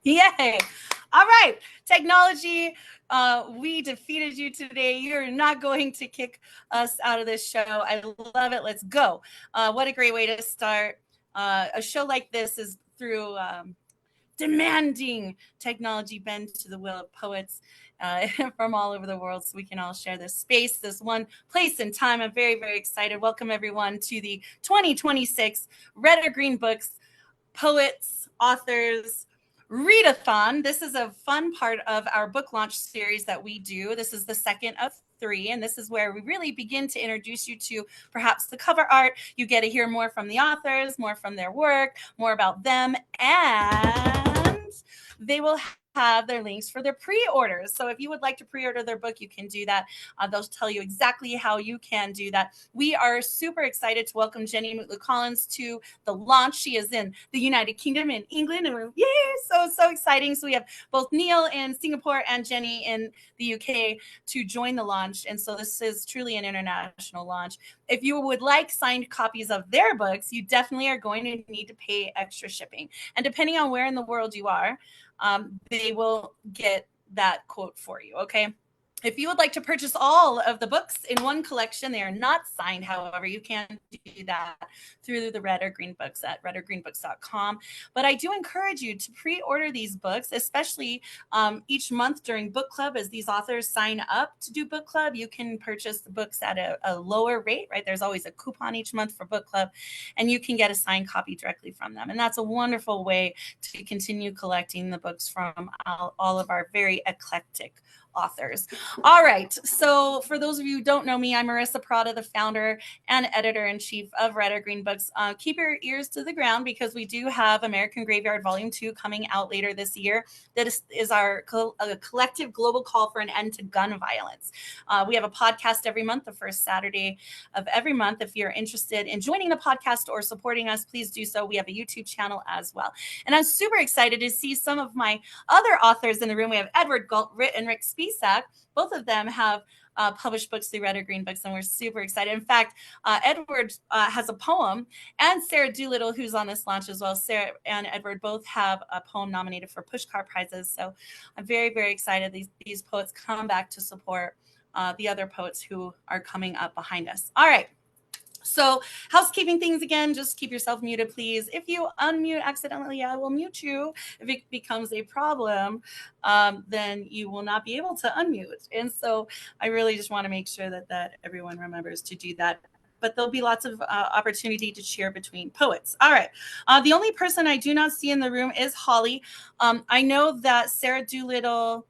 Yay. All right. Technology, we defeated you today. You're not going to kick us out of this show. I love it. Let's go. What a great way to start. A show like this is through demanding technology bend to the will of poets from all over the world so we can all share this space, this one place and time. I'm very, very excited. Welcome, everyone, to the 2026 Red or Green Books Poets, Authors, Read-a-Thon. This is a fun part of our book launch series that we do. This is the second of three, and this is where we really begin to introduce you to perhaps the cover art. You get to hear more from the authors, more from their work, more about them, and they will have their links for their pre-orders. So if you would like to pre-order their book, you can do that. They'll tell you exactly how you can do that. We are super excited to welcome Jenny Mutlu-Collins to the launch. She is in the United Kingdom in England, and we're so exciting. So we have both Neil in Singapore and Jenny in the UK to join the launch, and so this is truly an international launch. If you would like signed copies of their books, you definitely are going to need to pay extra shipping, and depending on where in the world you are, they will get that quote for you. Okay. If you would like to purchase all of the books in one collection, they are not signed. However, you can do that through the Red or Green Books at redorgreenbooks.com. But I do encourage you to pre-order these books, especially each month during book club. As these authors sign up to do book club, you can purchase the books at a lower rate, right? There's always a coupon each month for book club, and you can get a signed copy directly from them. And that's a wonderful way to continue collecting the books from all of our very eclectic authors. All right. So for those of you who don't know me, I'm Marissa Prada, the founder and editor-in-chief of Red or Green Books. Keep your ears to the ground because we do have American Graveyard Volume 2 coming out later this year. That is our collective global call for an end to gun violence. We have a podcast every month, the first Saturday of every month. If you're interested in joining the podcast or supporting us, please do so. We have a YouTube channel as well. And I'm super excited to see some of my other authors in the room. We have Edward Galt and Rick Spisak. Both of them have published books through Red or Green Books, and we're super excited. In fact, Edward has a poem, and Sarah Doolittle, who's on this launch as well. Sarah and Edward both have a poem nominated for Pushcart Prizes, so I'm very, very excited these poets come back to support the other poets who are coming up behind us. All right. So housekeeping things again, just keep yourself muted, please. If you unmute accidentally, I will mute you. If it becomes a problem, then you will not be able to unmute. And so I really just want to make sure that everyone remembers to do that. But there'll be lots of opportunity to cheer between poets. All right. The only person I do not see in the room is Holly. I know that Sarah Doolittle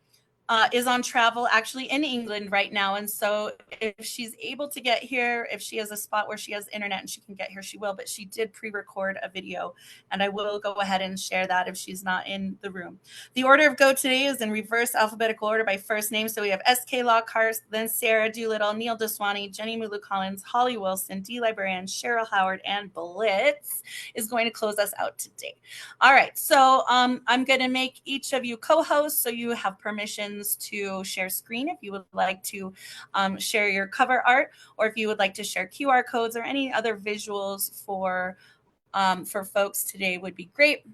is on travel actually in England right now. And so if she's able to get here, if she has a spot where she has internet and she can get here, she will. But she did pre-record a video, and I will go ahead and share that if she's not in the room. The order of go today is in reverse alphabetical order by first name. So we have S.K. Lockhart, then Sarah Doolittle, Neil Deswani, Jenny Mutlu-Collins, Holly Wilson, D. Librarian, Cheryl Howard, and Blitz is going to close us out today. All right. So I'm going to make each of you co-hosts so you have permission to share screen if you would like to share your cover art, or if you would like to share QR codes or any other visuals for folks today would be great.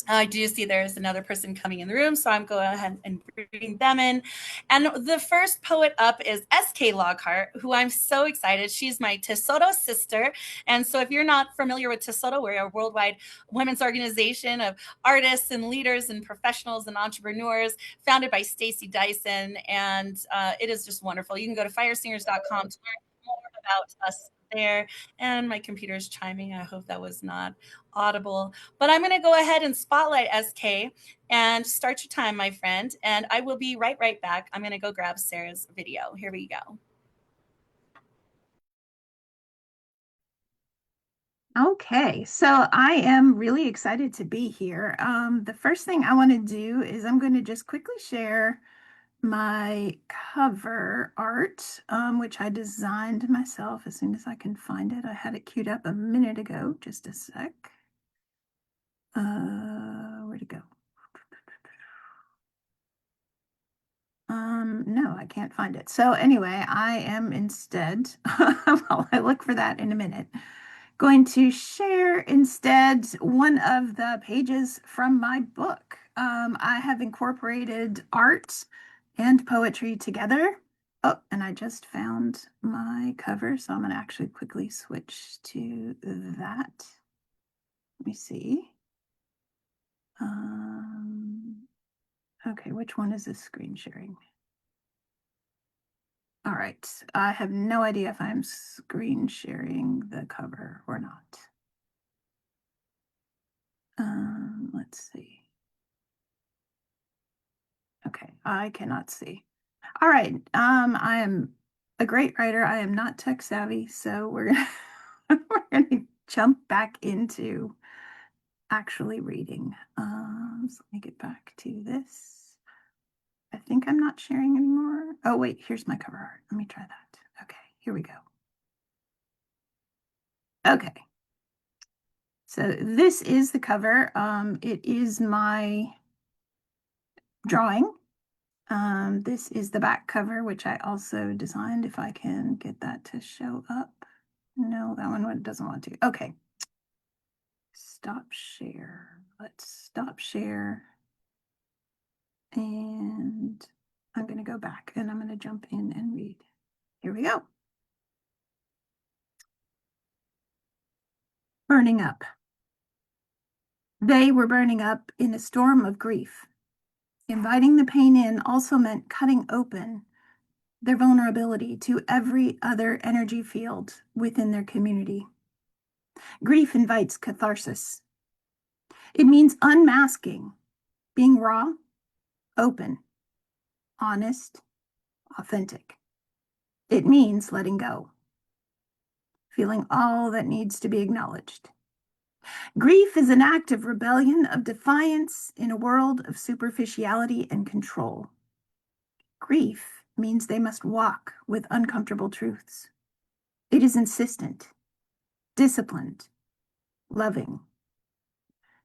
I do see there's another person coming in the room, so I'm going ahead and bring them in. And the first poet up is S.K. Lockhart, who I'm so excited. She's my Tesoro sister. And so if you're not familiar with Tesoro, we're a worldwide women's organization of artists and leaders and professionals and entrepreneurs founded by Stacey Dyson. And it is just wonderful. You can go to firesingers.com to learn more about us there. And my computer is chiming. I hope that was not audible. But I'm going to go ahead and spotlight SK and start your time, my friend. And I will be right back. I'm going to go grab Sarah's video. Here we go. Okay, so I am really excited to be here. The first thing I want to do is I'm going to just quickly share my cover art, which I designed myself as soon as I can find it. I had it queued up a minute ago. Just a sec. Where'd it go? No, I can't find it. So anyway, I am instead, well, I look for that in a minute, going to share instead one of the pages from my book. I have incorporated art and poetry together. Oh, and I just found my cover, so I'm going to actually quickly switch to that. Let me see. Okay, which one is this screen sharing? All right, I have no idea if I'm screen sharing the cover or not. Let's see. Okay, I cannot see. All right, I am a great writer. I am not tech savvy, so we're we're gonna jump back into actually reading. So let me get back to this. I think I'm not sharing anymore. Oh wait, here's my cover art. Let me try that. Okay, here we go. Okay. So this is the cover. It is my drawing. This is the back cover, which I also designed. If I can get that to show up. No, that one doesn't want to. Okay. Stop share. Let's stop share. And I'm going to go back and I'm going to jump in and read. Here we go. Burning up. They were burning up in a storm of grief. Inviting the pain in also meant cutting open their vulnerability to every other energy field within their community. Grief invites catharsis. It means unmasking, being raw, open, honest, authentic. It means letting go, feeling all that needs to be acknowledged. Grief is an act of rebellion, of defiance in a world of superficiality and control. Grief means they must walk with uncomfortable truths. It is insistent, disciplined, loving.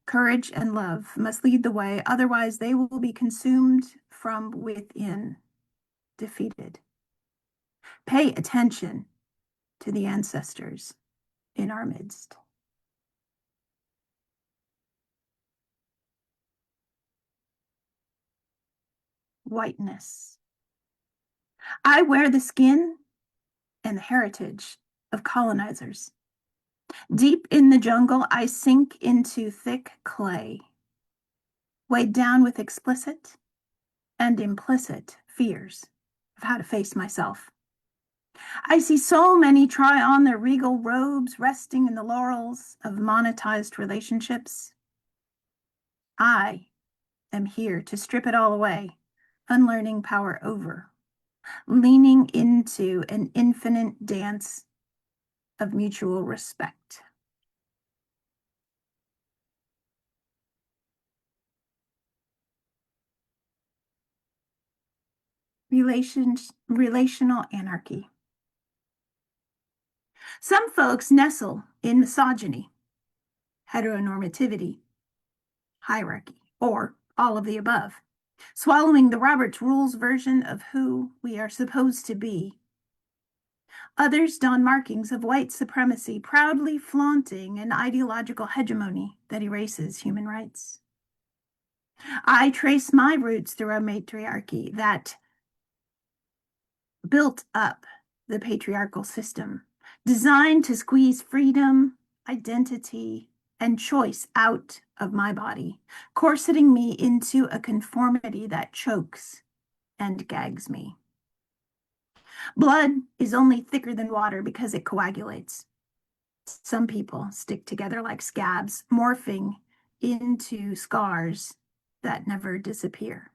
Courage and love must lead the way, otherwise they will be consumed from within, defeated. Pay attention to the ancestors in our midst. Whiteness. I wear the skin and the heritage of colonizers. Deep in the jungle, I sink into thick clay, weighed down with explicit and implicit fears of how to face myself. I see so many try on their regal robes, resting in the laurels of monetized relationships. I am here to strip it all away, unlearning power over, leaning into an infinite dance of mutual respect. Relational anarchy. Some folks nestle in misogyny, heteronormativity, hierarchy, or all of the above, swallowing the Roberts Rules version of who we are supposed to be. Others don markings of white supremacy, proudly flaunting an ideological hegemony that erases human rights. I trace my roots through a matriarchy that built up the patriarchal system, designed to squeeze freedom, identity, and choice out of my body, corseting me into a conformity that chokes and gags me. Blood is only thicker than water because it coagulates. Some people stick together like scabs, morphing into scars that never disappear.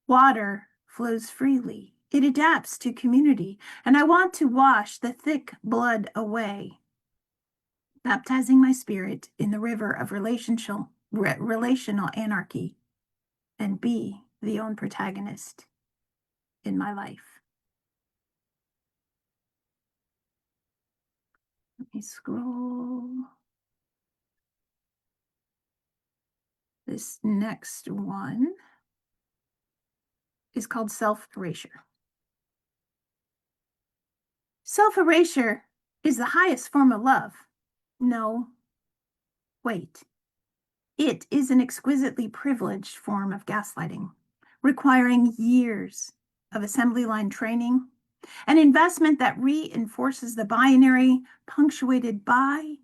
Water flows freely. It adapts to community, and I want to wash the thick blood away, baptizing my spirit in the river of relational anarchy, and be the own protagonist in my life. Let me scroll. This next one is called self-erasure. Self-erasure is the highest form of love. No, wait. It is an exquisitely privileged form of gaslighting, requiring years of assembly line training, an investment that reinforces the binary punctuated by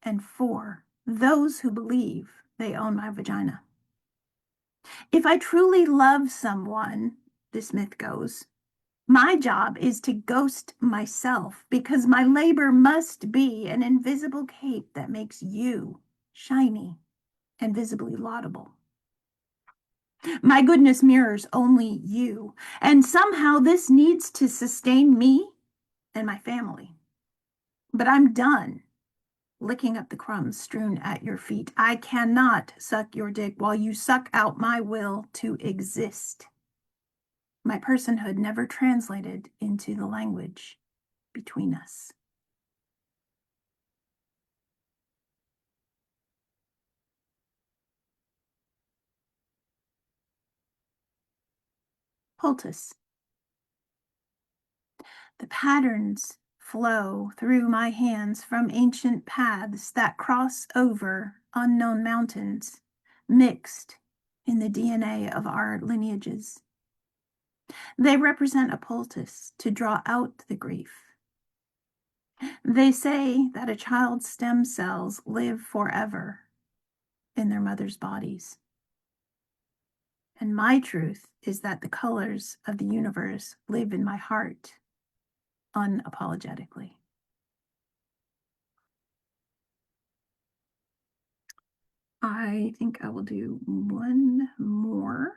and for those who believe they own my vagina. If I truly love someone, this myth goes, my job is to ghost myself because my labor must be an invisible cape that makes you shiny and visibly laudable. My goodness mirrors only you, and somehow this needs to sustain me and my family. But I'm done licking up the crumbs strewn at your feet. I cannot suck your dick while you suck out my will to exist. My personhood never translated into the language between us. Poultice. The patterns flow through my hands from ancient paths that cross over unknown mountains, mixed in the DNA of our lineages. They represent a poultice to draw out the grief. They say that a child's stem cells live forever in their mother's bodies. And my truth is that the colors of the universe live in my heart unapologetically. I think I will do one more.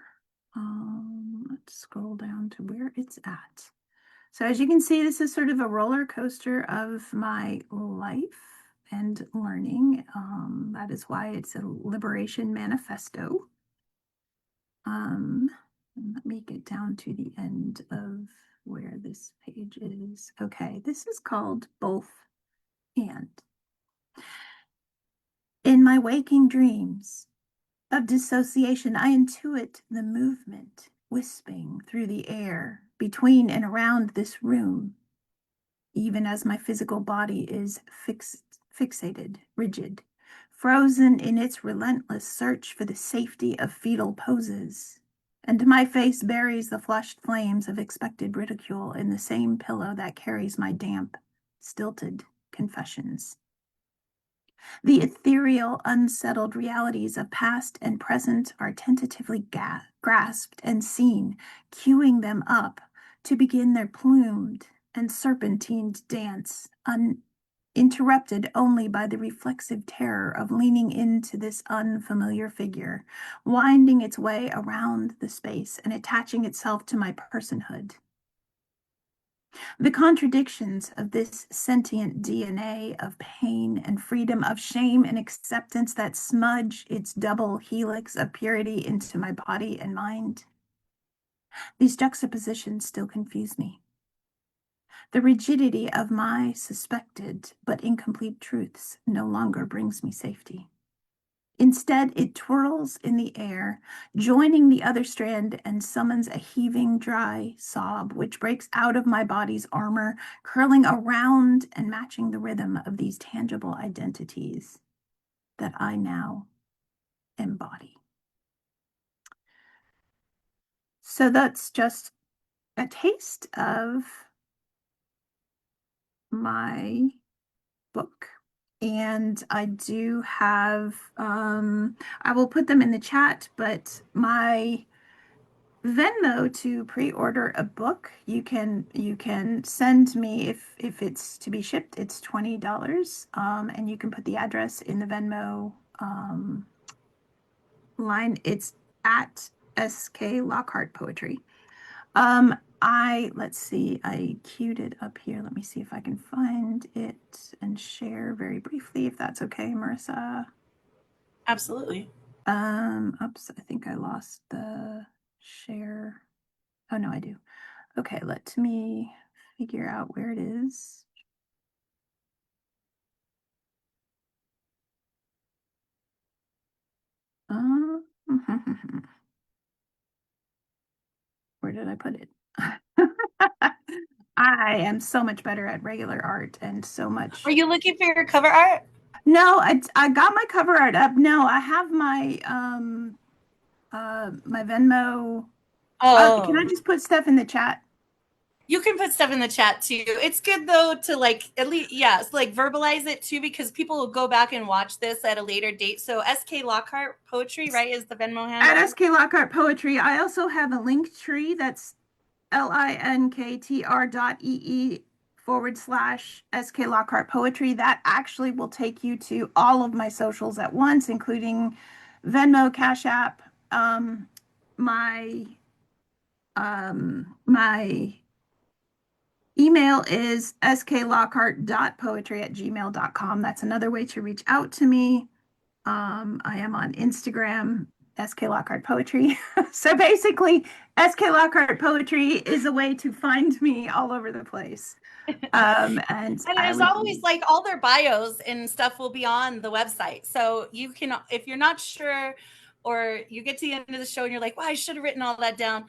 Let's scroll down to where it's at. So as you can see, this is sort of a roller coaster of my life and learning. That is why it's a liberation manifesto. Let me get down to the end of where this page is. Okay, this is called Both and. In my waking dreams of dissociation, I intuit the movement wisping through the air between and around this room, even as my physical body is fixated, rigid, frozen in its relentless search for the safety of fetal poses. And my face buries the flushed flames of expected ridicule in the same pillow that carries my damp, stilted confessions. The ethereal, unsettled realities of past and present are tentatively grasped and seen, queuing them up to begin their plumed and serpentined dance, uninterrupted only by the reflexive terror of leaning into this unfamiliar figure, winding its way around the space and attaching itself to my personhood. The contradictions of this sentient DNA of pain and freedom, of shame and acceptance that smudge its double helix of purity into my body and mind. These juxtapositions still confuse me. The rigidity of my suspected but incomplete truths no longer brings me safety. Instead, it twirls in the air, joining the other strand, and summons a heaving, dry sob, which breaks out of my body's armor, curling around and matching the rhythm of these tangible identities that I now embody. So that's just a taste of my book. And I do have, I will put them in the chat, but my Venmo to pre-order a book, you can send me if it's to be shipped, it's $20. And you can put the address in the Venmo line. It's at SK Lockhart Poetry. Let's see, I queued it up here. Let me see if I can find it and share very briefly, if that's okay, Marissa. Absolutely. Oops, I think I lost the share. Oh, no, I do. Okay, let me figure out where it is. Where did I put it? I am so much better at regular art and so Are much. you looking for your cover art? No, I got my cover art up. No, I have my my Venmo. Can I Oh, just put stuff in the chat? you can put stuff in the chat too. It's good though to like at least like verbalize it too because people will go back and watch this at a later date. So SK Lockhart Poetry, right, is the Venmo At handle. SK Lockhart Poetry, I also have a link tree that's linktr.ee/SK Lockhart Poetry. That actually will take you to all of my socials at once, including Venmo, Cash App, my my email is sklockhart.poetry@gmail.com. That's another way to reach out to me. I am on Instagram, SK Lockhart Poetry. So basically, SK Lockhart Poetry is a way to find me all over the place. And And I as would always, be, like all their bios and stuff will be on the website. So you can, if you're not sure or you get to the end of the show and you're like, well, I should have written all that down.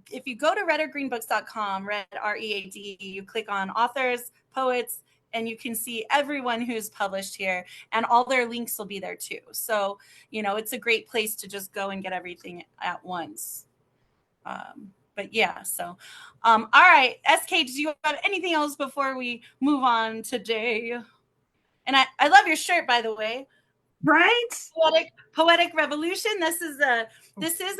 If you go to readorgreenbooks.com, read, READ, you click on authors, poets, and you can see everyone who's published here and all their links will be there too. So, it's a great place to just go and get everything at once. But yeah, so all right, SK, do you have anything else before we move on today? And I love your shirt, by the way. right? Poetic Revolution. This is a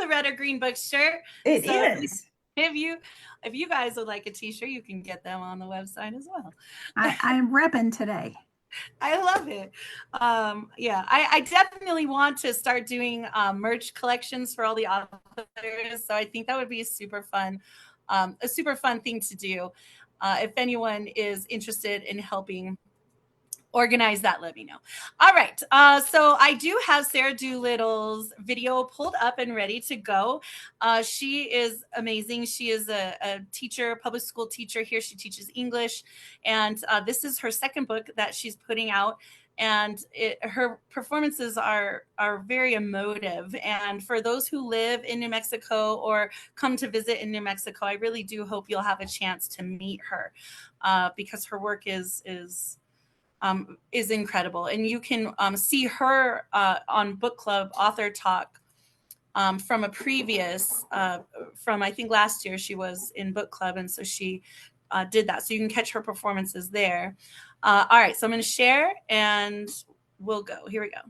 red or green book shirt. It So is. if you guys would like a t-shirt, you can get them on the website as well. I'm repping today. I love it. Yeah, I definitely want to start doing merch collections for all the authors. So I think that would be a super fun thing to do. If anyone is interested in helping organize that, let me know. All right, so I do have Sarah Doolittle's video pulled up and ready to go. She is amazing. She is a teacher, public school teacher here. She teaches English, and this is her second book that she's putting out. And her performances are very emotive. And for those who live in New Mexico or come to visit in New Mexico, I really do hope you'll have a chance to meet her because her work is incredible. And you can see her on Book Club Author Talk from a previous, from I think last year, she was in Book Club. And so she did that. So you can catch her performances there. All right. So I'm going to share and we'll go. Here we go.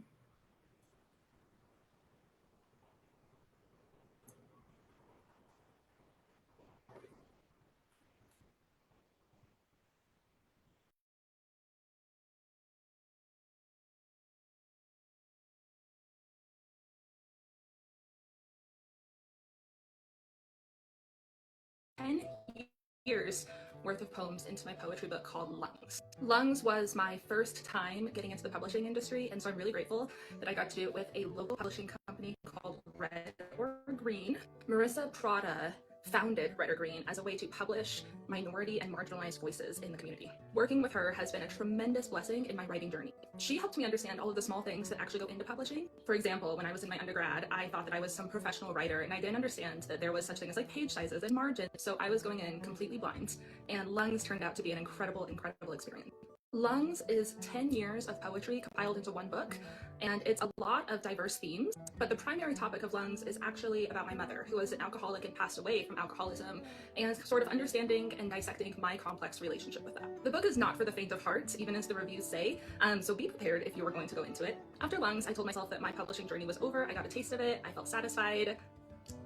Years worth of poems into my poetry book called Lungs. Lungs was my first time getting into the publishing industry, and so I'm really grateful that I got to do it with a local publishing company called Red or Green. Marissa Prada founded Red or Green as a way to publish minority and marginalized voices in the community. Working with her has been a tremendous blessing in my writing journey. She helped me understand all of the small things that actually go into publishing. For example, when I was in my undergrad, I thought that I was some professional writer, and I didn't understand that there was such things like page sizes and margins, so I was going in completely blind, and Lungs turned out to be an incredible experience. Lungs is 10 years of poetry compiled into one book, and it's a lot of diverse themes, but the primary topic of Lungs is actually about my mother, who was an alcoholic and passed away from alcoholism, and sort of understanding and dissecting my complex relationship with that. The book is not for the faint of heart, even as the reviews say, so be prepared if you were going to go into it. After Lungs, I told myself that my publishing journey was over, I got a taste of it, I felt satisfied,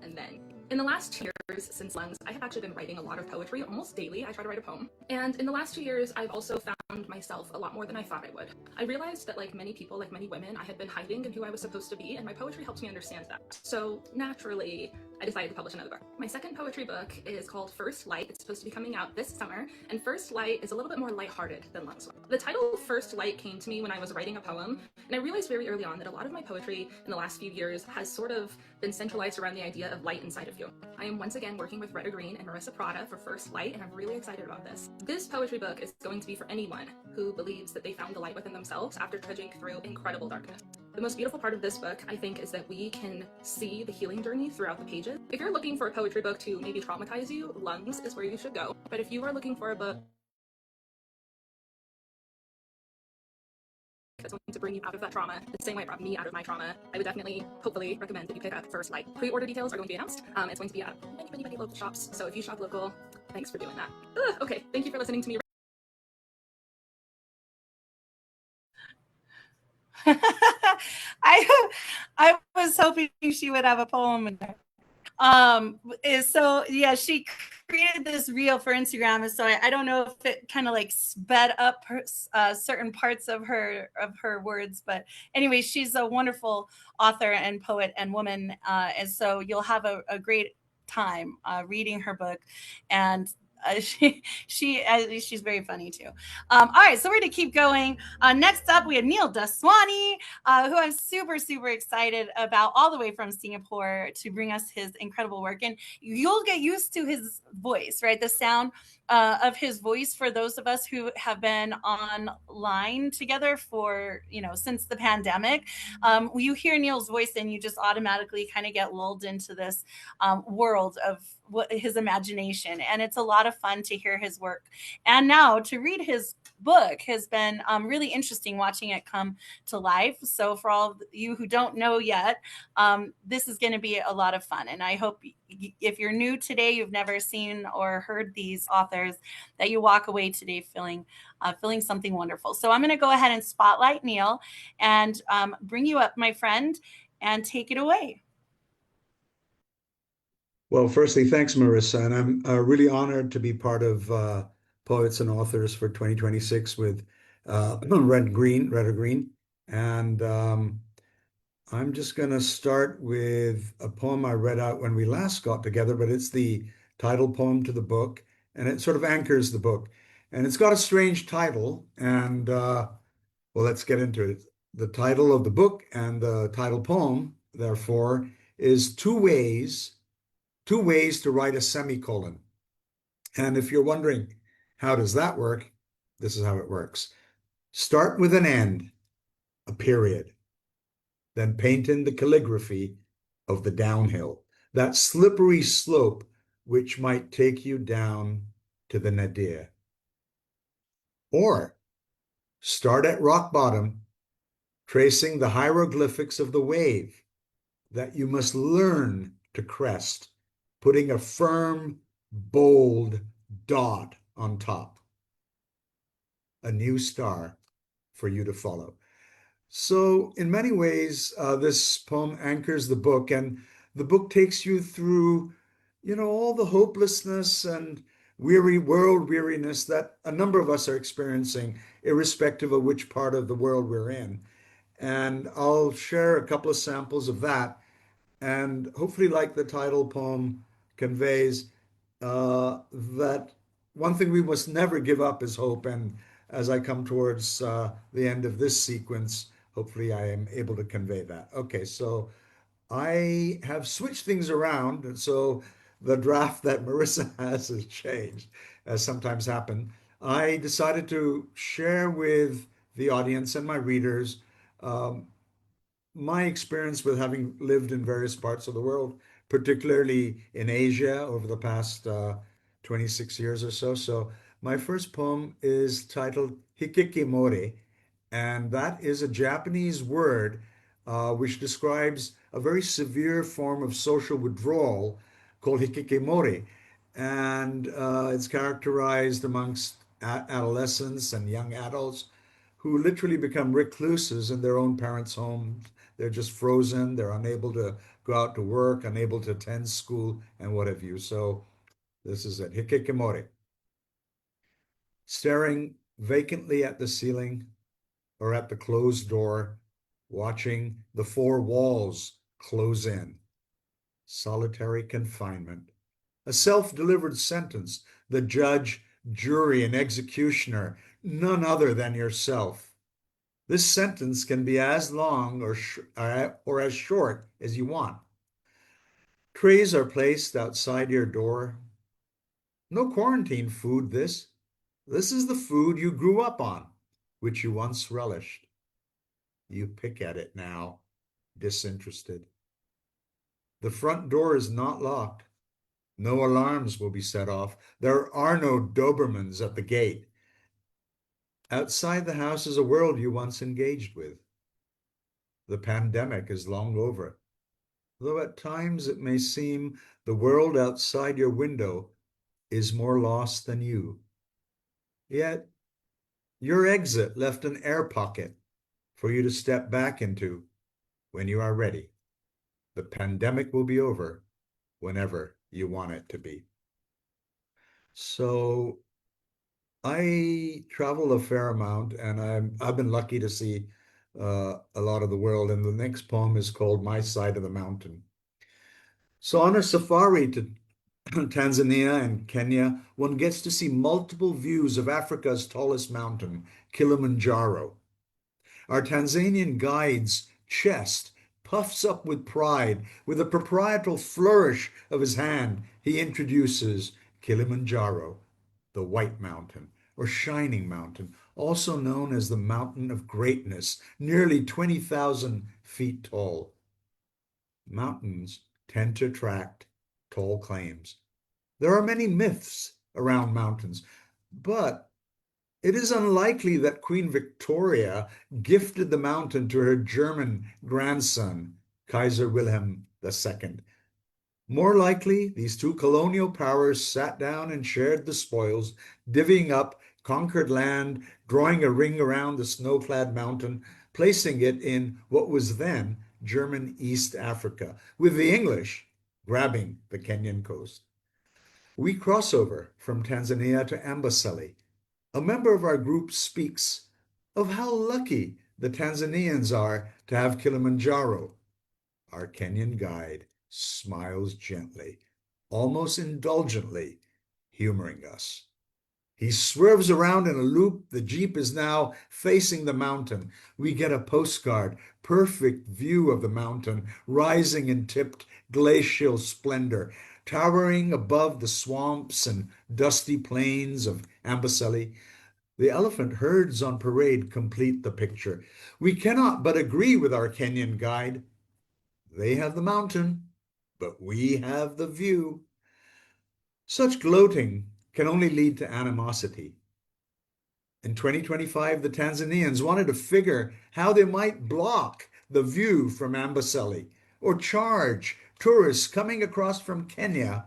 and then in the last 2 years since Lungs, I have actually been writing a lot of poetry. Almost daily, I try to write a poem. And in the last 2 years, I've also found myself a lot more than I thought I would. I realized that like many people, like many women, I had been hiding in who I was supposed to be, and my poetry helps me understand that. So naturally, I decided to publish another book. My second poetry book is called First Light. It's supposed to be coming out this summer, and First Light is a little bit more lighthearted than Lungs. The title First Light came to me when I was writing a poem, and I realized very early on that a lot of my poetry in the last few years has sort of been centralized around the idea of light inside of you. I am once again working with Red or Green and Marissa Prada for First Light, and I'm really excited about this. This poetry book is going to be for anyone who believes that they found the light within themselves after trudging through incredible darkness. The most beautiful part of this book, I think, is that we can see the healing journey throughout the pages. If you're looking for a poetry book to maybe traumatize you, Lungs is where you should go. But if you are looking for a book that's going to bring you out of that trauma the same way it brought me out of my trauma, I would definitely, hopefully, recommend that you pick up First Light. Pre-order details are going to be announced. It's going to be at many local shops. So if you shop local, thanks for doing that. Okay, thank you for listening to me. I was hoping she would have a poem in there. So yeah, she created this reel for Instagram, and so I don't know if it kind of like sped up certain parts of her words, but anyway, she's a wonderful author and poet and woman, and so you'll have a great time reading her book, and she's very funny too. All right, so we're gonna keep going. Next up, we have Neil Daswani, who I'm super excited about, all the way from Singapore to bring us his incredible work. And you'll get used to his voice, right? The sound of his voice for those of us who have been online together for, since the pandemic. You hear Neil's voice and you just automatically kind of get lulled into this world of his imagination. And it's a lot of fun to hear his work. And now to read his book has been really interesting watching it come to life. So for all of you who don't know yet, this is going to be a lot of fun. And I hope if you're new today, you've never seen or heard these authors, that you walk away today feeling something wonderful. So I'm going to go ahead and spotlight Neil and bring you up, my friend, and take it away. Well, firstly, thanks, Marissa. And I'm really honored to be part of Poets and Authors for 2026 with Red or Green. And I'm just going to start with a poem I read out when we last got together, but it's the title poem to the book, and it sort of anchors the book. And it's got a strange title, and well, let's get into it. The title of the book and the title poem, therefore, is Two Ways to Write a Semicolon. And if you're wondering, how does that work? This is how it works. Start with an end, a period. Then paint in the calligraphy of the downhill, that slippery slope which might take you down to the nadir. Or start at rock bottom, tracing the hieroglyphics of the wave that you must learn to crest, putting a firm, bold dot on top. A new star for you to follow. So in many ways, this poem anchors the book, and the book takes you through, all the hopelessness and world weariness that a number of us are experiencing, irrespective of which part of the world we're in. And I'll share a couple of samples of that. And hopefully, like the title poem conveys, that one thing we must never give up is hope. And as I come towards the end of this sequence, hopefully I am able to convey that. Okay, so I have switched things around. And so the draft that Marissa has changed, as sometimes happen. I decided to share with the audience and my readers my experience with having lived in various parts of the world, particularly in Asia over the past 26 years or so. So my first poem is titled Hikikimori, and that is a Japanese word which describes a very severe form of social withdrawal called hikikimori. And it's characterized amongst adolescents and young adults who literally become recluses in their own parents' homes. They're just frozen. They're unable to go out to work, unable to attend school, and what have you. So this is it. Hikikimori. Staring vacantly at the ceiling or at the closed door, watching the four walls close in. Solitary confinement. A self-delivered sentence. The judge, jury, and executioner, none other than yourself. This sentence can be as long or as short as you want. Trays are placed outside your door. No quarantine food, this. This is the food you grew up on, which you once relished. You pick at it now, disinterested. The front door is not locked. No alarms will be set off. There are no Dobermans at the gate. Outside the house is a world you once engaged with. The pandemic is long over, though at times it may seem the world outside your window is more lost than you. Yet, your exit left an air pocket for you to step back into when you are ready. The pandemic will be over whenever you want it to be. So I travel a fair amount, and I've been lucky to see a lot of the world. And the next poem is called My Side of the Mountain. So on a safari to Tanzania and Kenya, one gets to see multiple views of Africa's tallest mountain, Kilimanjaro. Our Tanzanian guide's chest puffs up with pride. With a proprietorial flourish of his hand, he introduces Kilimanjaro, the White Mountain, or Shining Mountain, also known as the Mountain of Greatness, nearly 20,000 feet tall. Mountains tend to attract tall claims. There are many myths around mountains, but it is unlikely that Queen Victoria gifted the mountain to her German grandson, Kaiser Wilhelm II. More likely, these two colonial powers sat down and shared the spoils, divvying up conquered land, drawing a ring around the snow-clad mountain, placing it in what was then German East Africa, with the English grabbing the Kenyan coast. We cross over from Tanzania to Amboseli. A member of our group speaks of how lucky the Tanzanians are to have Kilimanjaro. Our Kenyan guide smiles gently, almost indulgently, humoring us. He swerves around in a loop. The Jeep is now facing the mountain. We get a postcard, perfect view of the mountain, rising in tipped glacial splendor, towering above the swamps and dusty plains of Amboseli. The elephant herds on parade complete the picture. We cannot but agree with our Kenyan guide. They have the mountain, but we have the view. Such gloating can only lead to animosity. In 2025, the Tanzanians wanted to figure how they might block the view from Amboseli or charge tourists coming across from Kenya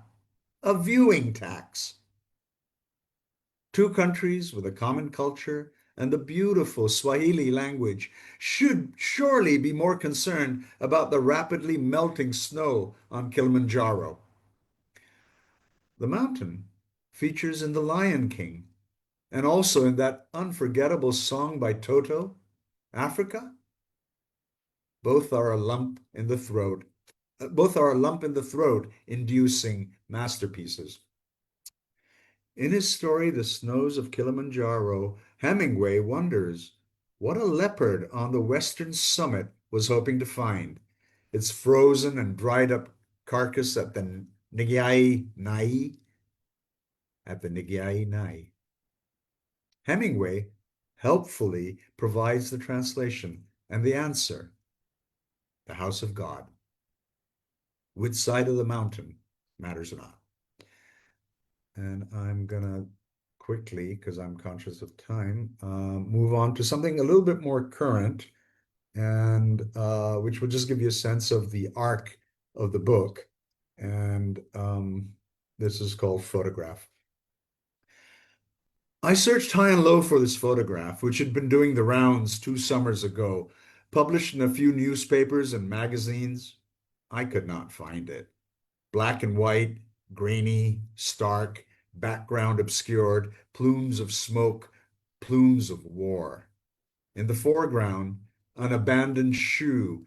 a viewing tax. Two countries with a common culture and the beautiful Swahili language should surely be more concerned about the rapidly melting snow on Kilimanjaro. The mountain features in The Lion King and also in that unforgettable song by Toto, Africa. Both are a lump in the throat. Both are a lump in the throat inducing masterpieces. In his story, The Snows of Kilimanjaro, Hemingway wonders what a leopard on the western summit was hoping to find. Its frozen and dried up carcass at the Ngai Nai. Hemingway helpfully provides the translation and the answer, the house of God. Which side of the mountain matters not. And I'm going to quickly, because I'm conscious of time, move on to something a little bit more current, and which will just give you a sense of the arc of the book. And this is called Photograph. I searched high and low for this photograph, which had been doing the rounds 2 summers ago, published in a few newspapers and magazines. I could not find it. Black and white, grainy, stark, background obscured, plumes of smoke, plumes of war. In the foreground, an abandoned shoe,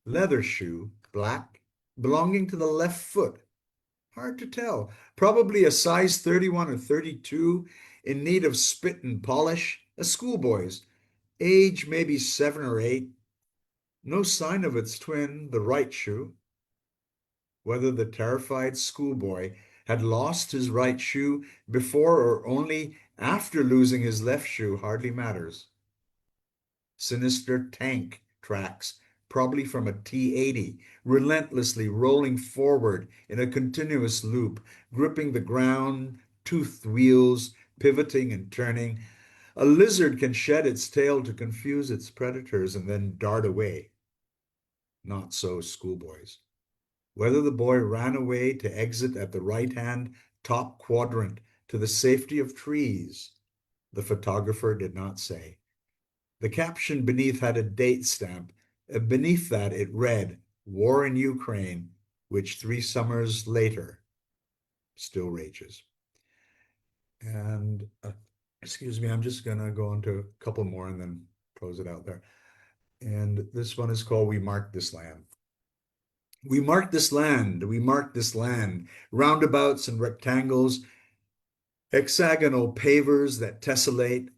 leather shoe, black, belonging to the left foot. Hard to tell. Probably a size 31 or 32, in need of spit and polish, a schoolboy's. Age maybe 7 or 8. No sign of its twin, the right shoe. Whether the terrified schoolboy had lost his right shoe before or only after losing his left shoe hardly matters. Sinister tank tracks, probably from a T-80, relentlessly rolling forward in a continuous loop, gripping the ground, toothed wheels, pivoting and turning. A lizard can shed its tail to confuse its predators and then dart away. Not so schoolboys. Whether the boy ran away to exit at the right-hand top quadrant to the safety of trees, the photographer did not say. The caption beneath had a date stamp. Beneath that it read, War in Ukraine, which 3 summers later still rages. And excuse me, I'm just going to go on to a couple more and then close it out there. And this one is called We Mark This Land. We mark this land, we mark this land, roundabouts and rectangles, hexagonal pavers that tessellate,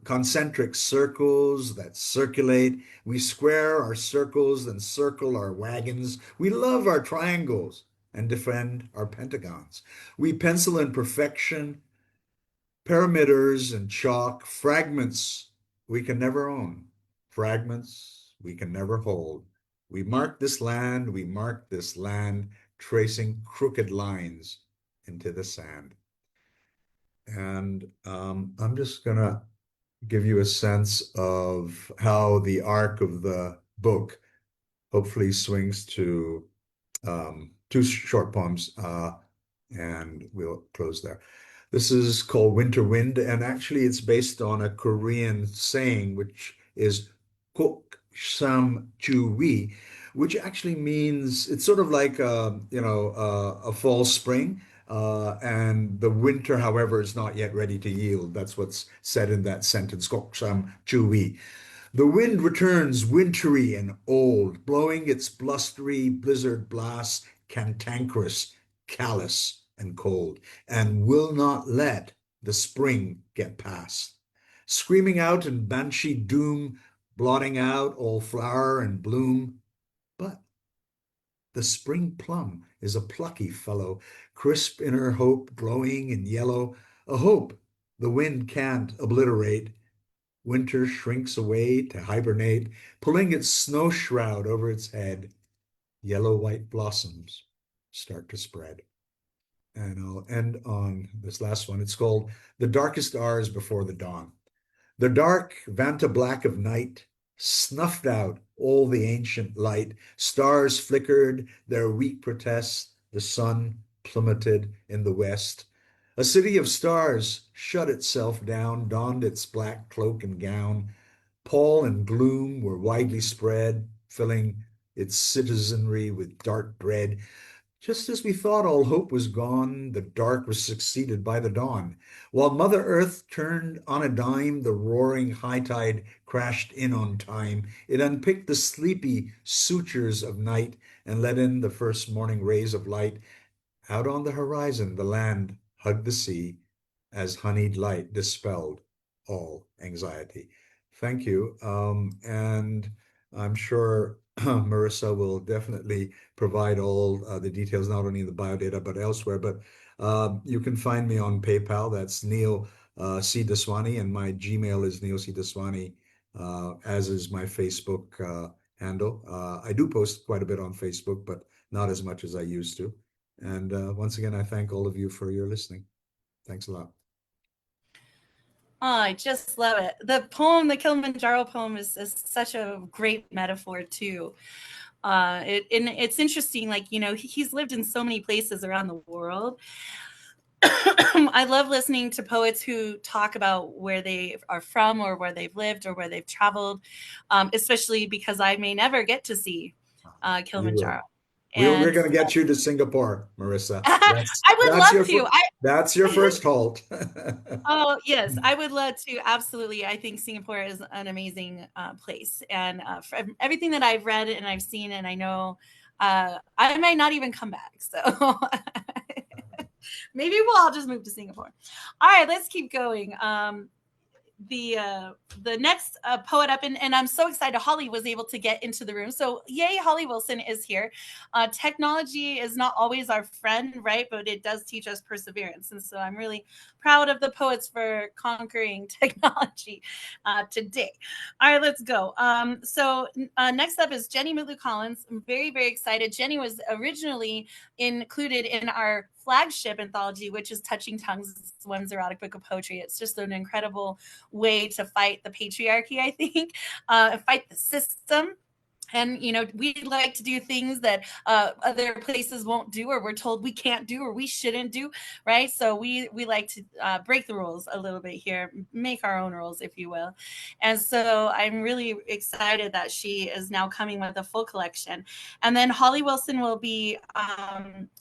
concentric circles that circulate. We square our circles and circle our wagons. We love our triangles and defend our pentagons. We pencil in perfection, perimeters and chalk, fragments we can never own, fragments we can never hold. We mark this land, we mark this land, tracing crooked lines into the sand. And I'm just going to give you a sense of how the arc of the book hopefully swings to 2 short poems, and we'll close there. This is called Winter Wind, and actually it's based on a Korean saying, which is Kok Sam Chu Wi, which actually means it's sort of like a fall spring, and the winter, however, is not yet ready to yield. That's what's said in that sentence, Kok Sam Chu Wi. The wind returns wintry and old, blowing its blustery blizzard blasts, cantankerous, callous, and cold, and will not let the spring get past. Screaming out in banshee doom, blotting out all flower and bloom. But the spring plum is a plucky fellow, crisp in her hope, glowing in yellow, a hope the wind can't obliterate. Winter shrinks away to hibernate, pulling its snow shroud over its head. Yellow-white blossoms start to spread. And I'll end on this last one. It's called The Darkest Hours Before the Dawn. The dark vanta black of night snuffed out all the ancient light. Stars flickered their weak protests. The sun plummeted in the west. A city of stars shut itself down, donned its black cloak and gown. Pall and gloom were widely spread, filling its citizenry with dark dread. Just as we thought all hope was gone, the dark was succeeded by the dawn. While Mother Earth turned on a dime, the roaring high tide crashed in on time. It unpicked the sleepy sutures of night and let in the first morning rays of light. Out on the horizon, the land hugged the sea as honeyed light dispelled all anxiety. Thank you. And I'm sure Marissa will definitely provide all the details, not only in the biodata, but elsewhere. But you can find me on PayPal. That's Neil C. Daswani, and my Gmail is Neil C. Daswani, as is my Facebook handle. I do post quite a bit on Facebook, but not as much as I used to. And once again, I thank all of you for your listening. Thanks a lot. Oh, I just love it. The poem, the Kilimanjaro poem, is such a great metaphor too. It's interesting, like, he's lived in so many places around the world. I love listening to poets who talk about where they are from or where they've lived or where they've traveled, especially because I may never get to see Kilimanjaro. We're going to get you to Singapore, Marissa. I would love to. That's your first halt. Oh, yes, I would love to. Absolutely. I think Singapore is an amazing place. And from everything that I've read and I've seen and I know, I might not even come back. So maybe we'll all just move to Singapore. All right, let's keep going. the next poet up, and I'm so excited Holly was able to get into the room. So yay, Holly Wilson is here. Technology is not always our friend, right? But it does teach us perseverance. And so I'm really proud of the poets for conquering technology today. All right, let's go. So next up is Jenny Mulu Collins. I'm very, very excited. Jenny was originally included in our flagship anthology, which is Touching Tongues, One's Erotic Book of Poetry. It's just an incredible way to fight the patriarchy, I think, fight the system. And, you know, we like to do things that other places won't do, or we're told we can't do, or we shouldn't do, right? So we like to break the rules a little bit here, make our own rules, if you will. And so I'm really excited that she is now coming with a full collection. And then Holly Wilson will be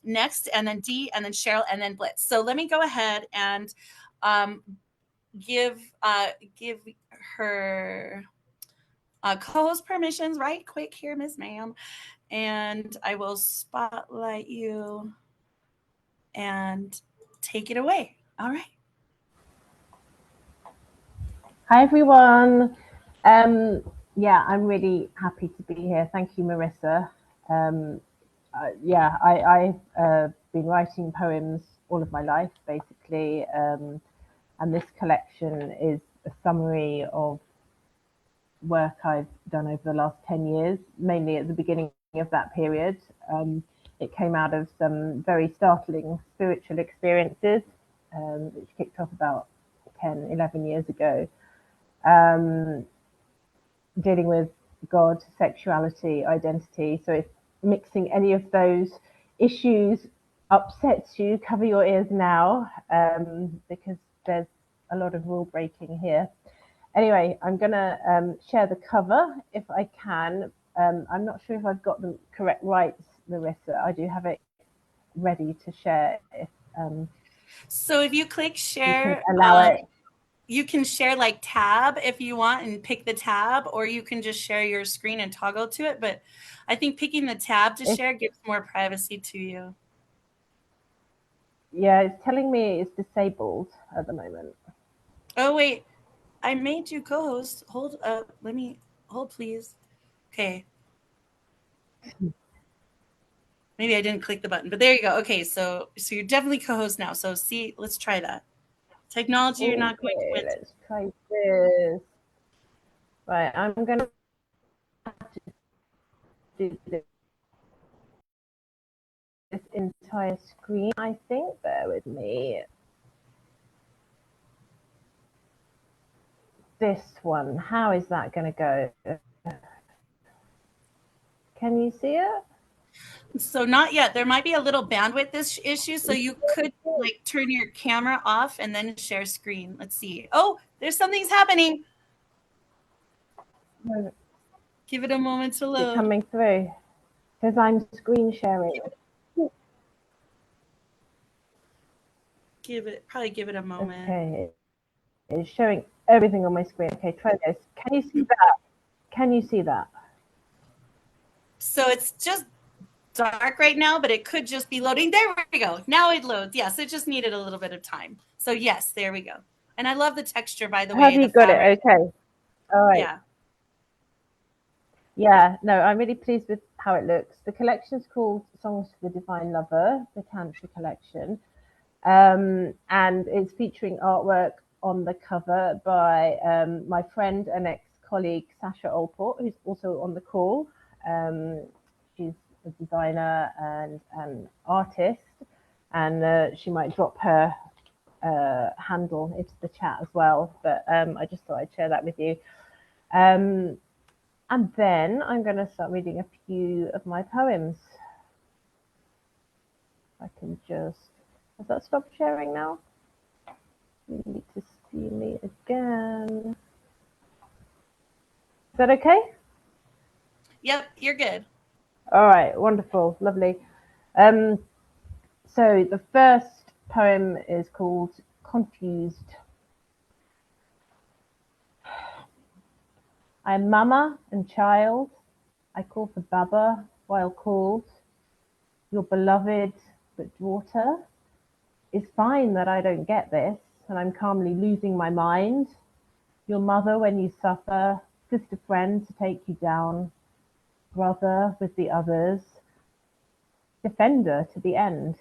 next, and then Dee, and then Cheryl, and then Blitz. So let me go ahead and give her co-host permissions right quick here, Miss Ma'am, and I will spotlight you and take it away. All right. Hi everyone. Yeah, I'm really happy to be here. Thank you, Marissa. I've been writing poems all of my life, basically, and this collection is a summary of work I've done over the last 10 years, mainly at the beginning of that period. It came out of some very startling spiritual experiences, which kicked off about 10, 11 years ago, dealing with God, sexuality, identity. So if mixing any of those issues upsets you, cover your ears now, because there's a lot of rule breaking here. Anyway, I'm going to share the cover if I can. I'm not sure if I've got the correct rights, Marissa. I do have it ready to share. If so if you click share, you allow it. You can share like tab if you want and pick the tab, or you can just share your screen and toggle to it. But I think picking the tab to share gives more privacy to you. Yeah, it's telling me it's disabled at the moment. Oh, wait. I made you co-host. Hold up. Let me hold, please. Okay. Maybe I didn't click the button, but there you go. Okay, so you're definitely co-host now. So see, let's try that. Technology, you're not going to win. Let's try this. Right, I'm going to have to do this entire screen, I think. Bear with me. This one, how is that going to go? Can you see it? So not yet. There might be a little bandwidth issue, so you could like turn your camera off and then share screen. Let's see. Oh, there's something's happening. Give it a moment to load. Is it coming through? Because I'm screen sharing. Give it a moment. Okay, it's showing everything on my screen. Okay, try this. Can you see that? Can you see that? So it's just dark right now, but it could just be loading. There we go. Now it loads. Yes, it just needed a little bit of time. So yes, there we go. And I love the texture, by the way. Have you got it? Okay. All right. Yeah. Yeah, no, I'm really pleased with how it looks. The collection's called Songs for the Divine Lover, the Tantra collection. And it's featuring artwork on the cover by my friend and ex-colleague Sasha Olport, who's also on the call. She's a designer and an artist, and she might drop her handle into the chat as well, but I just thought I'd share that with you. And then I'm going to start reading a few of my poems. I can just... Has that stopped sharing now? You need to see me again. Is that okay? Yep, you're good. All right, wonderful, lovely. So the first poem is called Confused. I am mama and child. I call for Baba while called. Your beloved but daughter. It's fine that I don't get this, and I'm calmly losing my mind. your mother when you suffer, sister friend to take you down, brother with the others, defender to the end.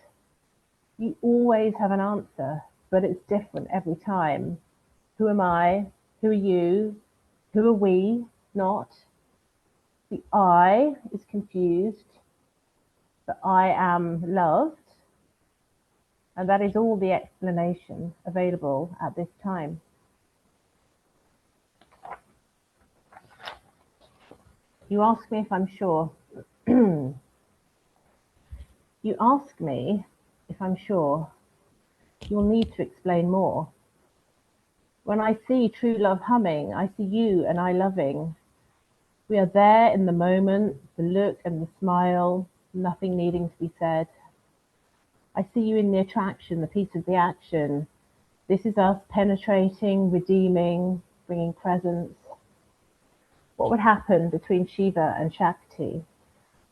You always have an answer, but it's different every time. Who am I? Who are you? Who are we? Not. The I is confused, but I am loved, and that is all the explanation available at this time. You ask me if I'm sure. You ask me if I'm sure. You'll need to explain more. When I see true love humming, I see you and I loving. We are there in the moment, the look and the smile, nothing needing to be said. I see you in the attraction, the piece of the action. This is us penetrating, redeeming, bringing presence. What would happen between Shiva and Shakti?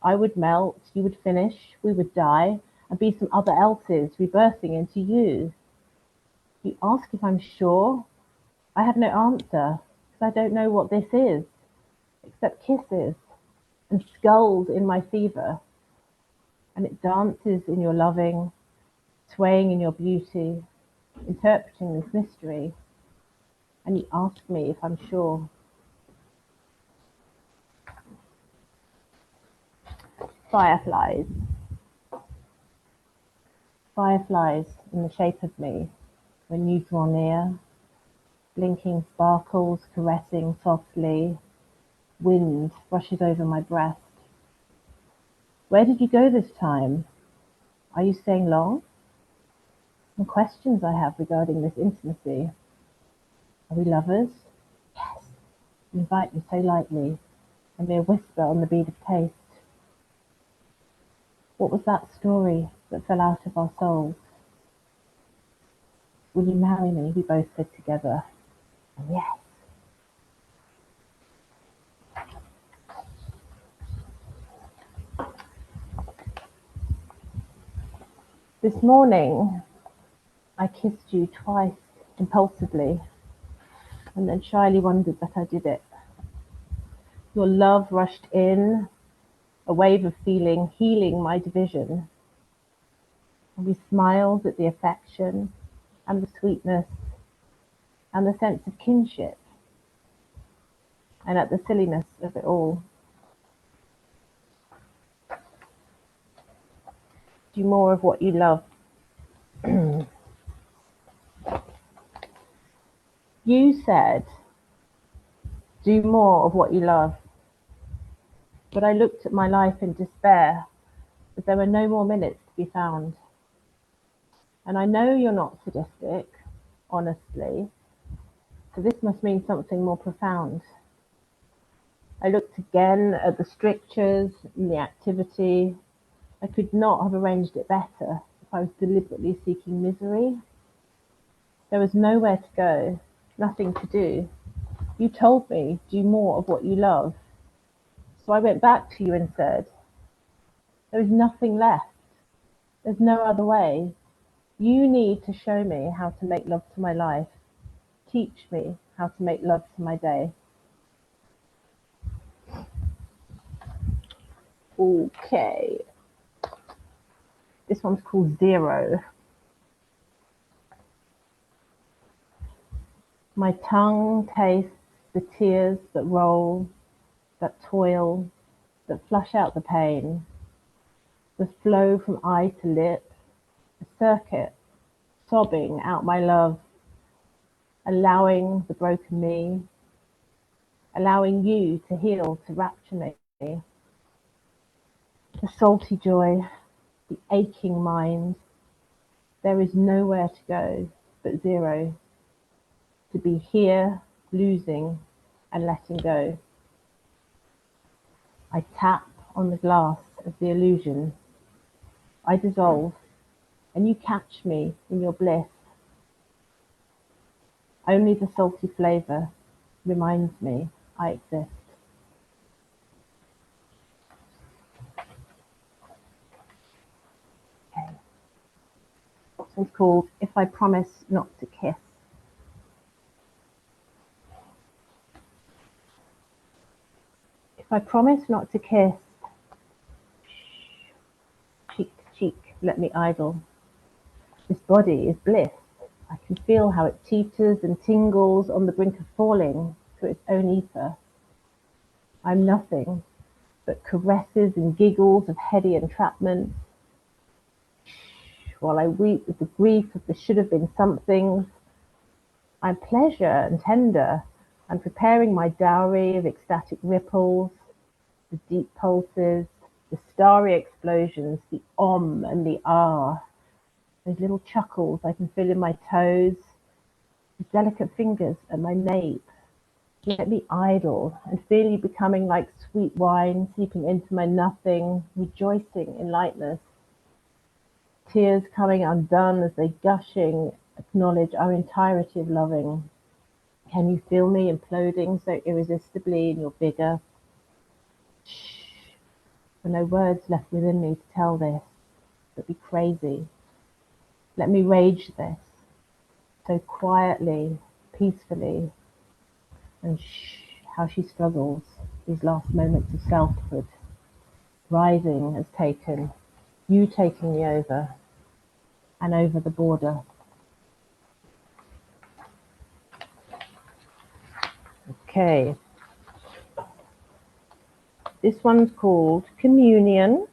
I would melt, you would finish, we would die, and be some other else's rebirthing into you. You ask if I'm sure? I have no answer, because I don't know what this is, except kisses and skulls in my fever. And it dances in your loving, swaying in your beauty, interpreting this mystery. And you ask me if I'm sure. Fireflies. Fireflies in the shape of me, when you draw near, blinking sparkles caressing softly, wind brushes over my breast. Where did you go this time? Are you staying long? Some questions I have regarding this intimacy. Are we lovers? Yes. You invite me so lightly, a mere whisper on the bead of taste. What was that story that fell out of our souls? Will you marry me? We both said together. And yes. This morning, I kissed you twice impulsively, and then shyly wondered that I did it. Your love rushed in, a wave of feeling healing my division. And we smiled at the affection and the sweetness and the sense of kinship and at the silliness of it all. Do more of what you love. You said, do more of what you love. But I looked at my life in despair, as there were no more minutes to be found. And I know you're not sadistic, honestly, so this must mean something more profound. I looked again at the strictures and the activity. I could not have arranged it better if I was deliberately seeking misery. There was nowhere to go, nothing to do. You told me, do more of what you love. So I went back to you and said, there is nothing left. There's no other way. You need to show me how to make love to my life. Teach me how to make love to my day. Okay. This one's called Zero. My tongue tastes the tears that roll, that toil, that flush out the pain, the flow from eye to lip, a circuit, sobbing out my love, allowing the broken me, allowing you to heal, to rapture me. The salty joy, the aching mind, there is nowhere to go but zero, to be here, losing and letting go. I tap on the glass of the illusion. I dissolve, and you catch me in your bliss. Only the salty flavor reminds me I exist. Okay. It's called If I Promise Not to Kiss. If I promise not to kiss, cheek to cheek, let me idle. This body is bliss. I can feel how it teeters and tingles on the brink of falling through its own ether. I'm nothing but caresses and giggles of heady entrapment, while I weep with the grief of the should have been somethings. I'm pleasure and tender. I'm preparing my dowry of ecstatic ripples, the deep pulses, the starry explosions, the om and the ah, those little chuckles I can feel in my toes, the delicate fingers at my nape. Let me idle and feel you becoming like sweet wine seeping into my nothing, rejoicing in lightness. Tears coming undone as they gushing acknowledge our entirety of loving. Can you feel me imploding so irresistibly in your vigor? Shh. There are no words left within me to tell this, but be crazy. Let me rage this, so quietly, peacefully, and shh, how she struggles, these last moments of selfhood. Rising has taken, you taking me over, and over the border. Okay. This one's called Communion.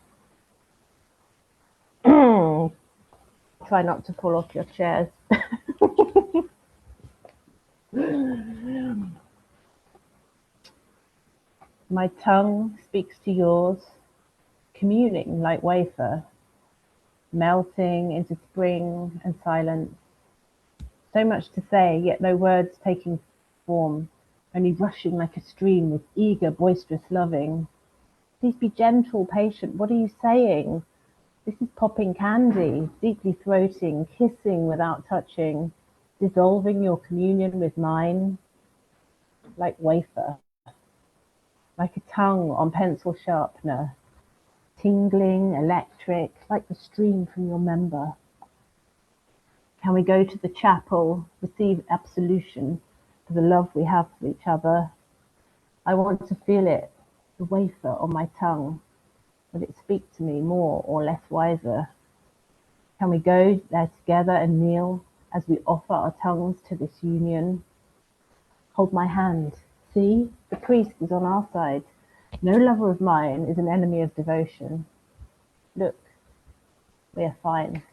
Try not to fall off your chairs. My tongue speaks to yours, communing like wafer, melting into spring and silence. So much to say, yet no words taking form, only rushing like a stream with eager, boisterous loving. Please be gentle, patient. What are you saying? This is popping candy, deeply throating, kissing without touching, dissolving your communion with mine, like wafer, like a tongue on pencil sharpener, tingling, electric, like the stream from your member. Can we go to the chapel, receive absolution for the love we have for each other? I want to feel it, the wafer on my tongue. Will it speak to me more or less wiser? Can we go there together and kneel as we offer our tongues to this union? Hold my hand. See, the priest is on our side. No lover of mine is an enemy of devotion. Look, we are fine.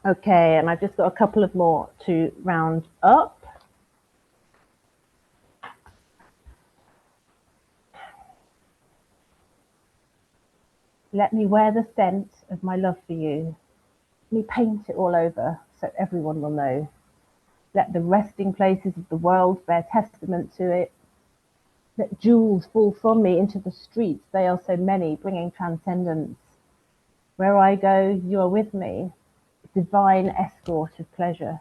Okay, and I've just got a couple of more to round up. Let me wear the scent of my love for you. Let me paint it all over so everyone will know. Let the resting places of the world bear testament to it. Let jewels fall from me into the streets. They are so many, bringing transcendence. Where I go, you are with me. Divine escort of pleasure.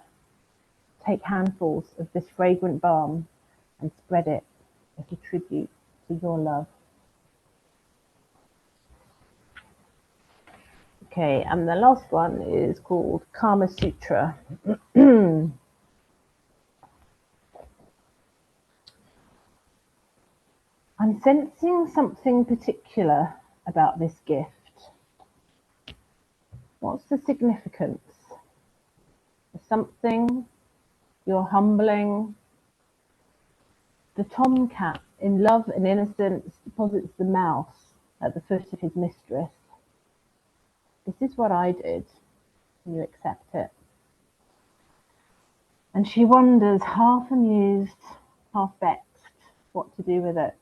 Take handfuls of this fragrant balm and spread it as a tribute to your love. Okay, and the last one is called Kama Sutra. I'm sensing something particular about this gift. What's the significance? Something you're humbling. The tomcat, in love and innocence, deposits the mouse at the foot of his mistress. This is what I did. Can you accept it? And she wonders, half amused, half vexed, what to do with it.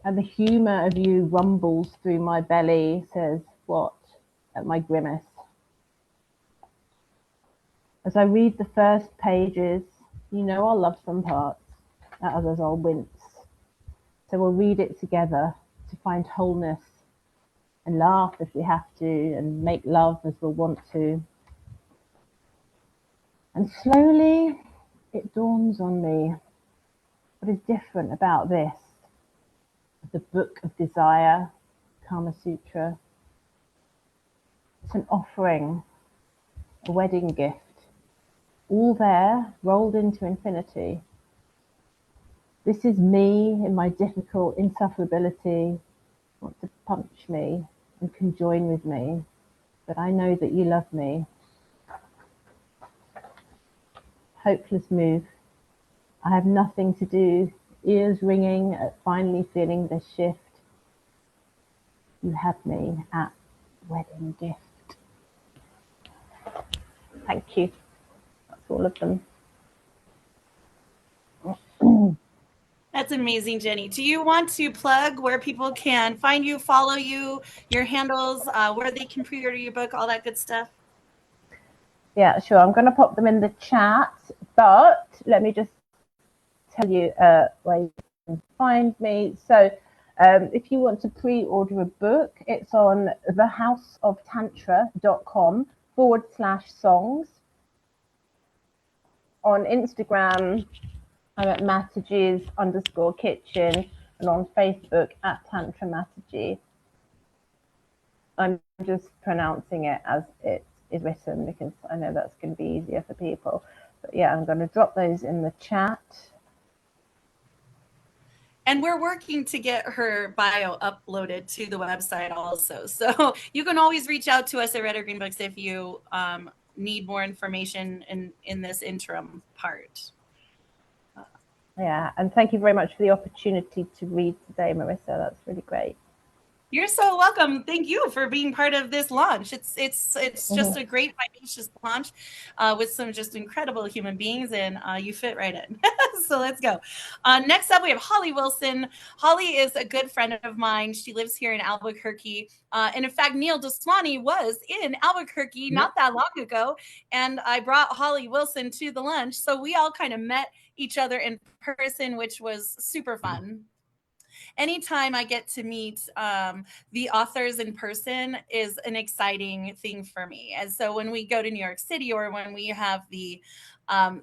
And the humour of you rumbles through my belly, says, what? At my grimace. As I read the first pages, you know I'll love some parts, at others I'll wince. So we'll read it together to find wholeness and laugh if we have to and make love as we'll want to. And slowly it dawns on me what is different about this, the book of desire, Kama Sutra. It's an offering, a wedding gift, all there, rolled into infinity. This is me in my difficult insufferability, want to punch me and can join with me, but I know that you love me. Hopeless move. I have nothing to do, ears ringing at finally feeling this shift. You had me at wedding gift. Thank you. That's all of them. That's amazing, Jenny. Do you want to plug where people can find you, follow you, your handles, where they can pre-order your book, all that good stuff? Yeah, sure. I'm going to pop them in the chat, but let me just tell you where you can find me. So if you want to pre-order a book, it's on thehouseoftantra.com/songs. On Instagram, I'm at Matages_kitchen, and on Facebook at Tantra Mataji. I'm just pronouncing it as it is written because I know that's going to be easier for people. But yeah, I'm going to drop those in the chat. And we're working to get her bio uploaded to the website also. So you can always reach out to us at Red or Green Books if you need more information in this interim part. Yeah, and thank you very much for the opportunity to read today, Marissa. That's really great. You're so welcome. Thank you for being part of this launch. It's just a great vivacious launch with some just incredible human beings, and you fit right in. So let's go. Next up, we have Holly Wilson. Holly is a good friend of mine. She lives here in Albuquerque. And in fact, Neil Daswani was in Albuquerque not that long ago. And I brought Holly Wilson to the lunch. So we all kind of met each other in person, which was super fun. Anytime I get to meet the authors in person is an exciting thing for me. And so when we go to New York City or when we have the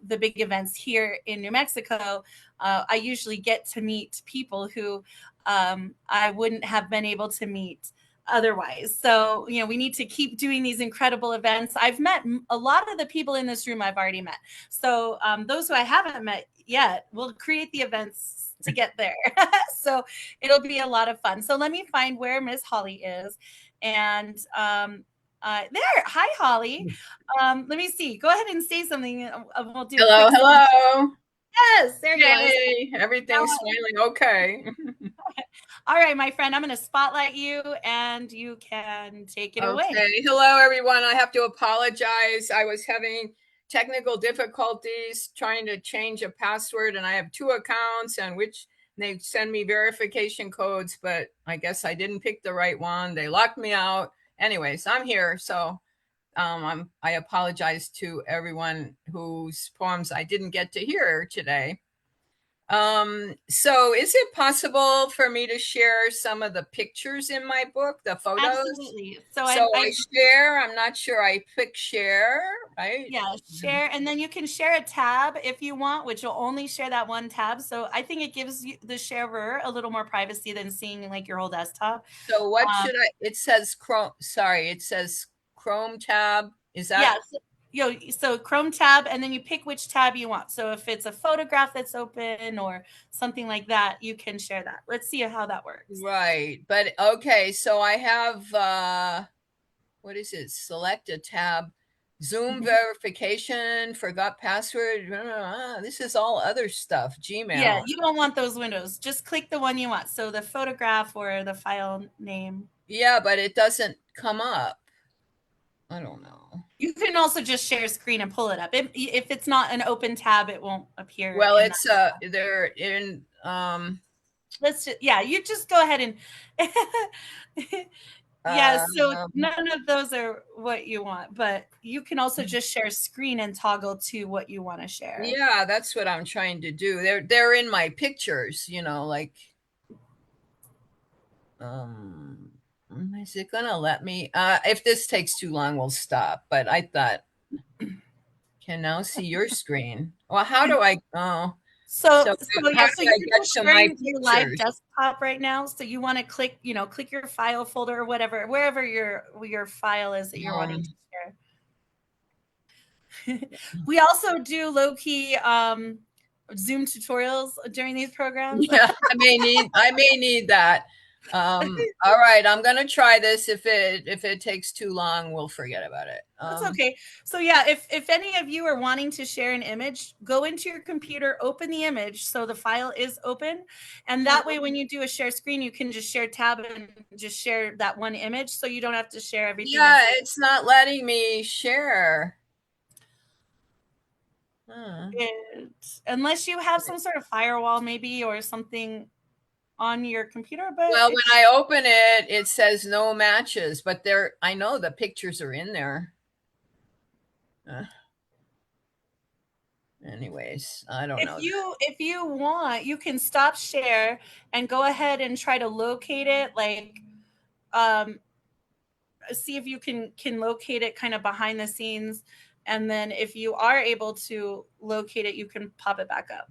big events here in New Mexico, I usually get to meet people who I wouldn't have been able to meet otherwise. So, we need to keep doing these incredible events. I've met a lot of the people in this room I've already met. So those who I haven't met yet, we'll create the events to get there. So it'll be a lot of fun. So let me find where Miss Holly is. And there. Hi, Holly. Let me see. Go ahead and say something. We'll do hello. Yes, there you go. Yay, everything's smiling okay. All right, my friend, I'm going to spotlight you and you can take it away. Hello, everyone. I have to apologize. I was having technical difficulties trying to change a password, and I have 2 accounts and they send me verification codes, but I guess I didn't pick the right one. They locked me out. Anyways, I'm here. So I apologize to everyone whose poems I didn't get to hear today. So is it possible for me to share some of the pictures in my book, the photos? Absolutely. So I share. I'm not sure I click share, right? Yeah, share. And then you can share a tab if you want, which will only share that one tab. So I think it gives you, the sharer, a little more privacy than seeing like your whole desktop. So what should I, it says Chrome, sorry, it says Chrome tab. Is that? Yeah. So Chrome tab, and then you pick which tab you want. So if it's a photograph that's open or something like that, you can share that. Let's see how that works. Right. But okay. So I have, what is it? Select a tab, Zoom verification, forgot password. This is all other stuff. Gmail. Yeah, you don't want those windows. Just click the one you want. So the photograph or the file name. Yeah, but it doesn't come up. I don't know. You can also just share screen and pull it up. If it's not an open tab, it won't appear. Well, it's they're in let's just, you just go ahead and so none of those are what you want, but you can also just share screen and toggle to what you want to share. Yeah, that's what I'm trying to do. They're in my pictures, like is it gonna let me? If this takes too long, we'll stop. But I thought, can now see your screen. Well, how do I? So you're just sharing your live desktop right now. So you want to click your file folder or whatever, wherever your file is that you're wanting to share. We also do low-key Zoom tutorials during these programs. Yeah, I may need that. All right, I'm gonna try this. If it takes too long, we'll forget about it. That's okay. So yeah, if any of you are wanting to share an image, go into your computer, open the image so the file is open, and that way when you do a share screen, you can just share tab and just share that one image, so you don't have to share everything. Yeah, it's not letting me share. Unless you have some sort of firewall maybe or something on your computer. But well, when I open it, it says no matches, but I know the pictures are in there. Anyways, I don't know. If you want, you can stop share and go ahead and try to locate it, like see if you can locate it kind of behind the scenes, and then if you are able to locate it, you can pop it back up.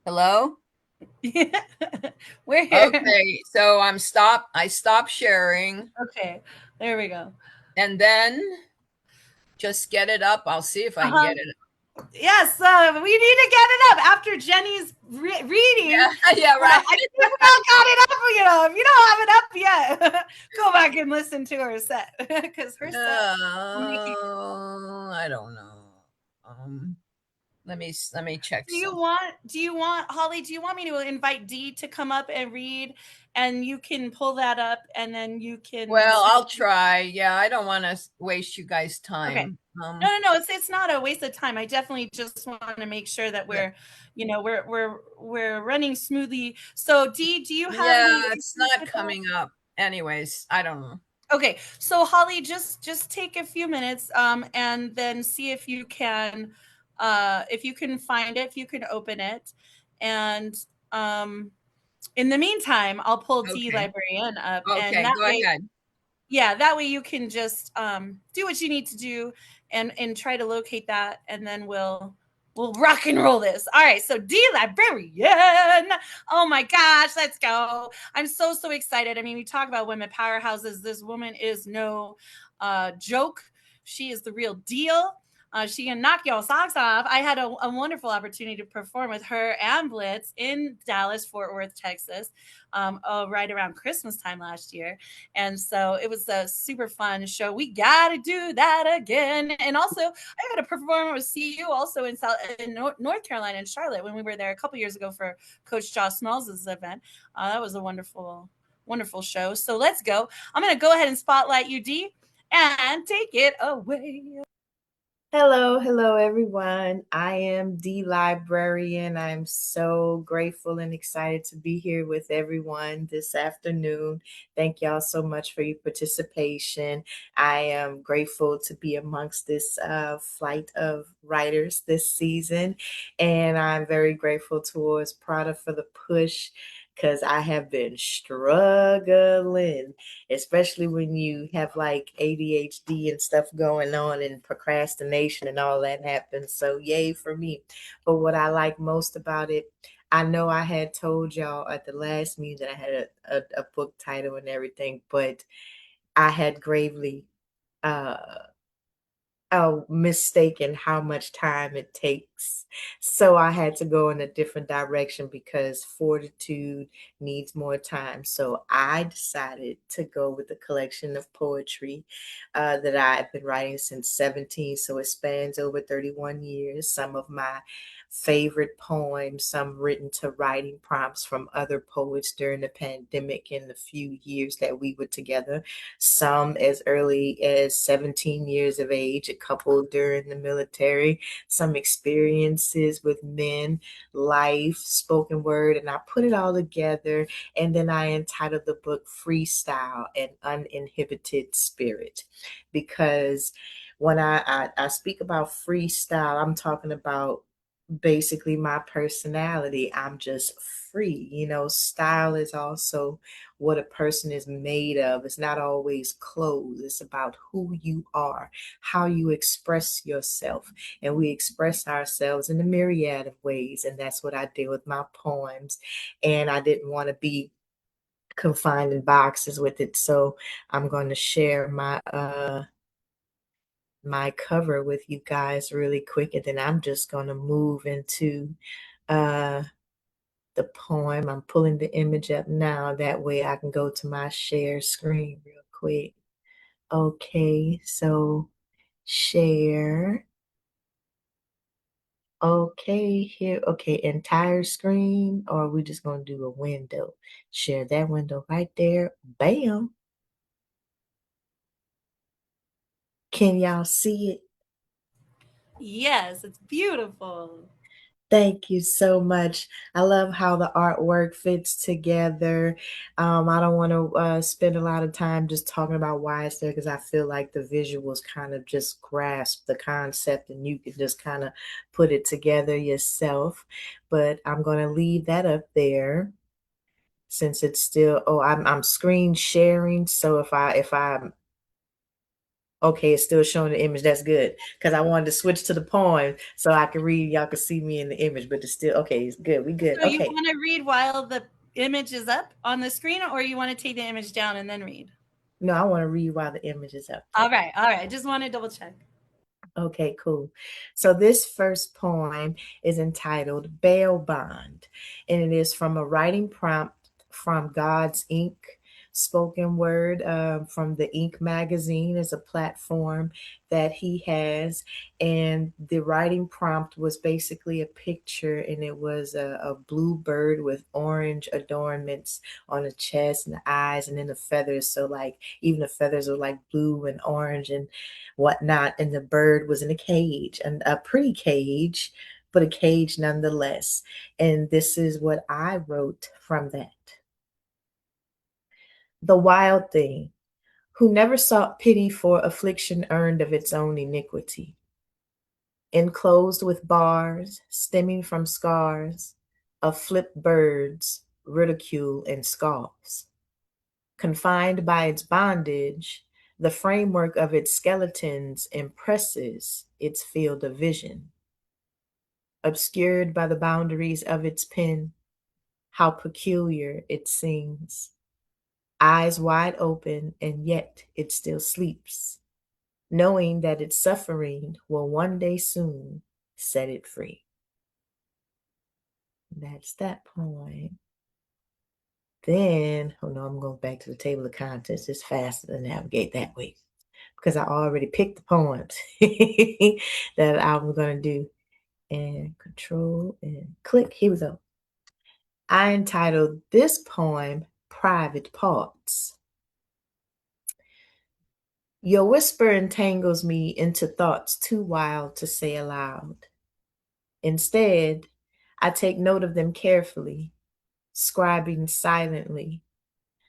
Hello? We're here. Okay, so I stopped sharing. Okay, there we go. And then just get it up. I'll see if I can get it. Yes, we need to get it up after Jenny's reading. Yeah, right. I think we've not got it up. If you don't have it up yet, go back and listen to her set because her set. I don't know. Let me check. Do you want Holly? Do you want me to invite Dee to come up and read, and you can pull that up, and then you can. Well, I'll try. Yeah, I don't want to waste you guys' time. Okay. No. It's not a waste of time. I definitely just want to make sure that we're running smoothly. So Dee, do you have? Yeah, it's not coming up. Anyways, I don't know. Okay, so Holly, just take a few minutes, and then see if you can find it, if you can open it, and in the meantime, I'll pull Dee Librarian up, and that go way, ahead. Yeah, that way you can just do what you need to do and try to locate that, and then we'll rock and roll this. All right, so Dee Librarian. Oh my gosh, let's go. I'm so excited. I mean, we talk about women powerhouses. This woman is no joke. She is the real deal. She can knock your socks off. I had a wonderful opportunity to perform with her and Blitz in Dallas, Fort Worth, Texas, right around Christmas time last year. And so it was a super fun show. We got to do that again. And also, I got to perform with CU also in North Carolina, in Charlotte, when we were there a couple years ago for Coach Josh Smalls' event. That was a wonderful, wonderful show. So let's go. I'm going to go ahead and spotlight you, Dee, and take it away. Hello, everyone. I am Dee Librarian. I'm so grateful and excited to be here with everyone this afternoon. Thank y'all so much for your participation. I am grateful to be amongst this flight of writers this season, and I'm very grateful towards Prada for the push, because I have been struggling, especially when you have like ADHD and stuff going on and procrastination and all that happens. So yay for me. But what I like most about it, I know I had told y'all at the last meeting that I had a book title and everything, but I had gravely mistaken how much time it takes. So I had to go in a different direction because fortitude needs more time. So I decided to go with a collection of poetry that I've been writing since 17. So it spans over 31 years. Some of my favorite poems, some written to writing prompts from other poets during the pandemic in the few years that we were together, some as early as 17 years of age, a couple during the military, some experiences with men, life, spoken word, and I put it all together, and then I entitled the book Freestyle, an Uninhibited Spirit, because when I speak about freestyle, I'm talking about basically my personality. I'm just free. Style is also what a person is made of. It's not always clothes. It's about who you are, how you express yourself. And we express ourselves in a myriad of ways. And that's what I did with my poems. And I didn't want to be confined in boxes with it. So I'm going to share my cover with you guys really quick, and then I'm just going to move into the poem. I'm pulling the image up now. That way I can go to my share screen real quick. Okay, so share. Okay, here. Okay, entire screen, or are we just going to do a window? Share that window right there. Bam. Can y'all see it? Yes, it's beautiful. Thank you so much. I love how the artwork fits together. I don't want to spend a lot of time just talking about why it's there, because I feel like the visuals kind of just grasp the concept and you can just kind of put it together yourself. But I'm going to leave that up there since it's still, I'm screen sharing. So if I'm okay, it's still showing the image. That's good, because I wanted to switch to the poem so I can read. Y'all can see me in the image, but it's still okay. It's good. We good. So you Okay. want to read while the image is up on the screen, or you want to take the image down and then read? No, I want to read while the image is up. All right. I just want to double check. Okay, cool. So this first poem is entitled Bail Bond, and it is from a writing prompt from God's Ink. Spoken word from the Ink magazine is a platform that he has, and the writing prompt was basically a picture, and it was a blue bird with orange adornments on the chest and the eyes, and then the feathers. So like even the feathers were like blue and orange and whatnot, and the bird was in a cage, and a pretty cage, but a cage nonetheless. And this is what I wrote from that. The wild thing, who never sought pity for affliction earned of its own iniquity, enclosed with bars stemming from scars of flipped birds, ridicule, and scoffs, confined by its bondage, the framework of its skeletons impresses its field of vision. Obscured by the boundaries of its pen, how peculiar it sings. Eyes wide open, and yet it still sleeps, knowing that its suffering will one day soon set it free. That's that poem. Then, oh no, I'm going back to the table of contents. It's faster to navigate that way because I already picked the poems that I'm going to do. And control and click. Here we go. I entitled this poem Private Parts. Your whisper entangles me into thoughts too wild to say aloud. Instead, I take note of them carefully, scribing silently,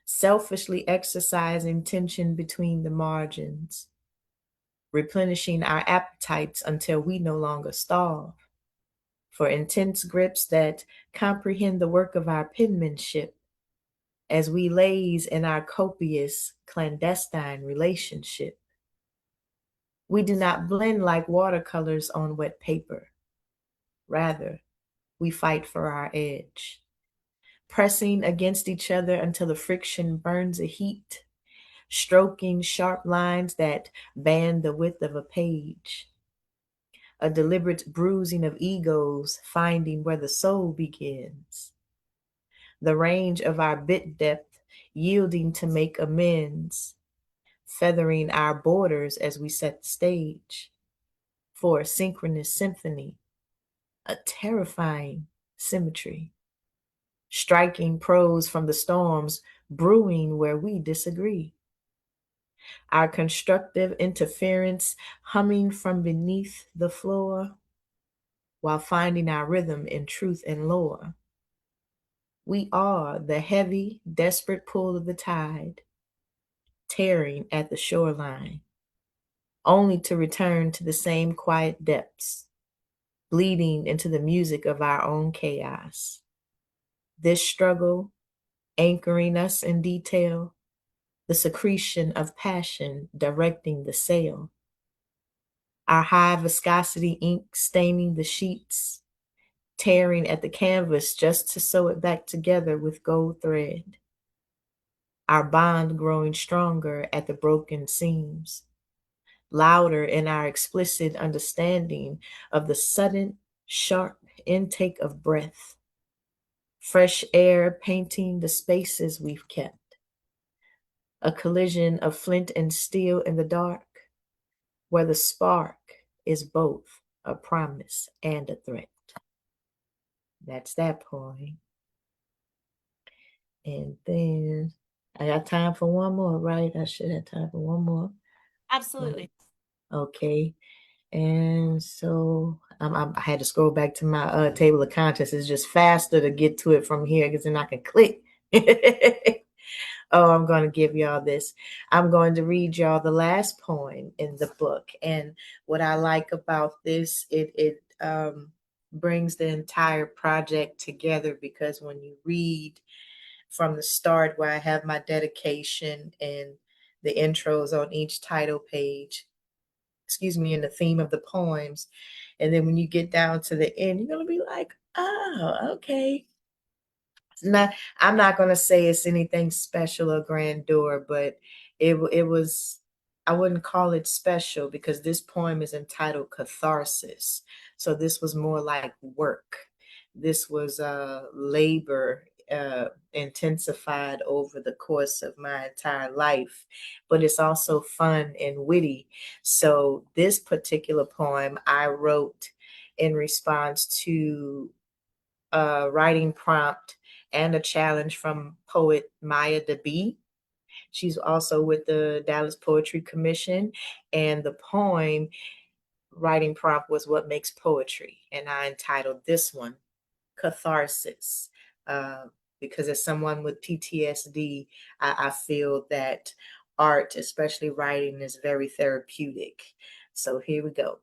selfishly exercising tension between the margins, replenishing our appetites until we no longer starve, for intense grips that comprehend the work of our penmanship as we laze in our copious, clandestine relationship. We do not blend like watercolors on wet paper. Rather, we fight for our edge, pressing against each other until the friction burns a heat, stroking sharp lines that band the width of a page. A deliberate bruising of egos, finding where the soul begins. The range of our bit depth yielding to make amends, feathering our borders as we set the stage for a synchronous symphony, a terrifying symmetry, striking prose from the storms brewing where we disagree. Our constructive interference humming from beneath the floor while finding our rhythm in truth and lore. We are the heavy, desperate pull of the tide, tearing at the shoreline, only to return to the same quiet depths, bleeding into the music of our own chaos. This struggle, anchoring us in detail, the secretion of passion directing the sail. Our high viscosity ink staining the sheets, tearing at the canvas just to sew it back together with gold thread. our bond growing stronger at the broken seams, louder in our explicit understanding of the sudden, sharp intake of breath, fresh air painting the spaces we've kept, a collision of flint and steel in the dark, where the spark is both a promise and a threat. That's that poem. And then I got time for one more, right? I should have time for one more. Absolutely. Okay. And so I had to scroll back to my table of contents. It's just faster to get to it from here because then I can click. Oh, I'm going to give y'all this. I'm going to read y'all the last poem in the book. And what I like about this, it brings the entire project together, because when you read from the start, where I have my dedication and the intros on each title page, and the theme of the poems, and then when you get down to the end, you're going to be like, oh, okay. I'm not going to say it's anything special or grandeur, but it was, I wouldn't call it special, because this poem is entitled Catharsis. So this was more like work. This was labor intensified over the course of my entire life, but it's also fun and witty. So this particular poem I wrote in response to a writing prompt and a challenge from poet Maya DeBee. She's also with the Dallas Poetry Commission, and the poem writing prompt was what makes poetry, and I entitled this one Catharsis, because as someone with PTSD, I feel that art, especially writing, is very therapeutic. So here we go.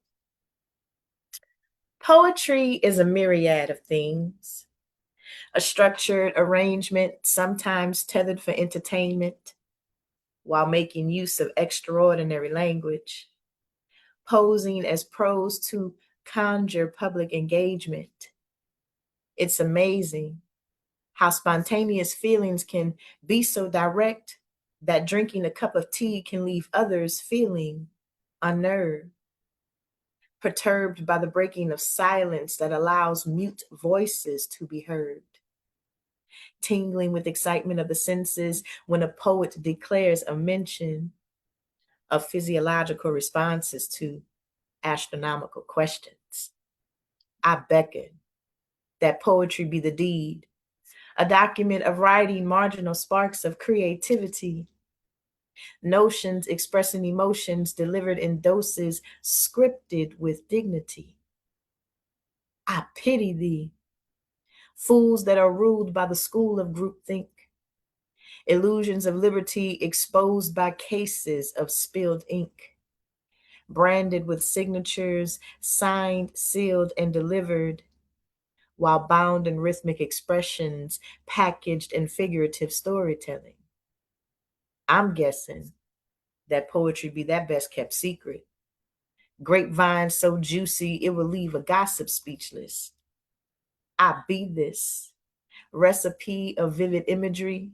Poetry is a myriad of things, a structured arrangement, sometimes tethered for entertainment, while making use of extraordinary language, posing as prose to conjure public engagement. It's amazing how spontaneous feelings can be so direct that drinking a cup of tea can leave others feeling unnerved, perturbed by the breaking of silence that allows mute voices to be heard, tingling with excitement of the senses when a poet declares a mention of physiological responses to astronomical questions. I beckon that poetry be the deed, a document of writing marginal sparks of creativity, notions expressing emotions delivered in doses scripted with dignity. I pity thee, fools that are ruled by the school of groupthink, illusions of liberty exposed by cases of spilled ink, branded with signatures, signed, sealed, and delivered, while bound in rhythmic expressions, packaged in figurative storytelling. I'm guessing that poetry be that best kept secret. Grapevine so juicy it will leave a gossip speechless. I be this recipe of vivid imagery,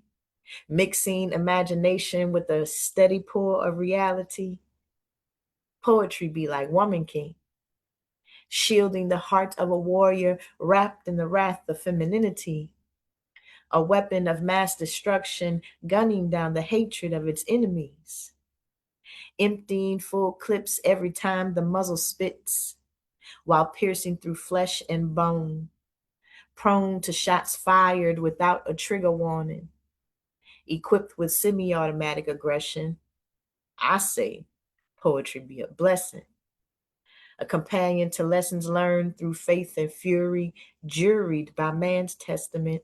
mixing imagination with a steady pour of reality. Poetry be like Woman King, shielding the heart of a warrior wrapped in the wrath of femininity, a weapon of mass destruction gunning down the hatred of its enemies, emptying full clips every time the muzzle spits, while piercing through flesh and bone, prone to shots fired without a trigger warning, equipped with semi-automatic aggression. I say poetry be a blessing, a companion to lessons learned through faith and fury, juried by man's testament,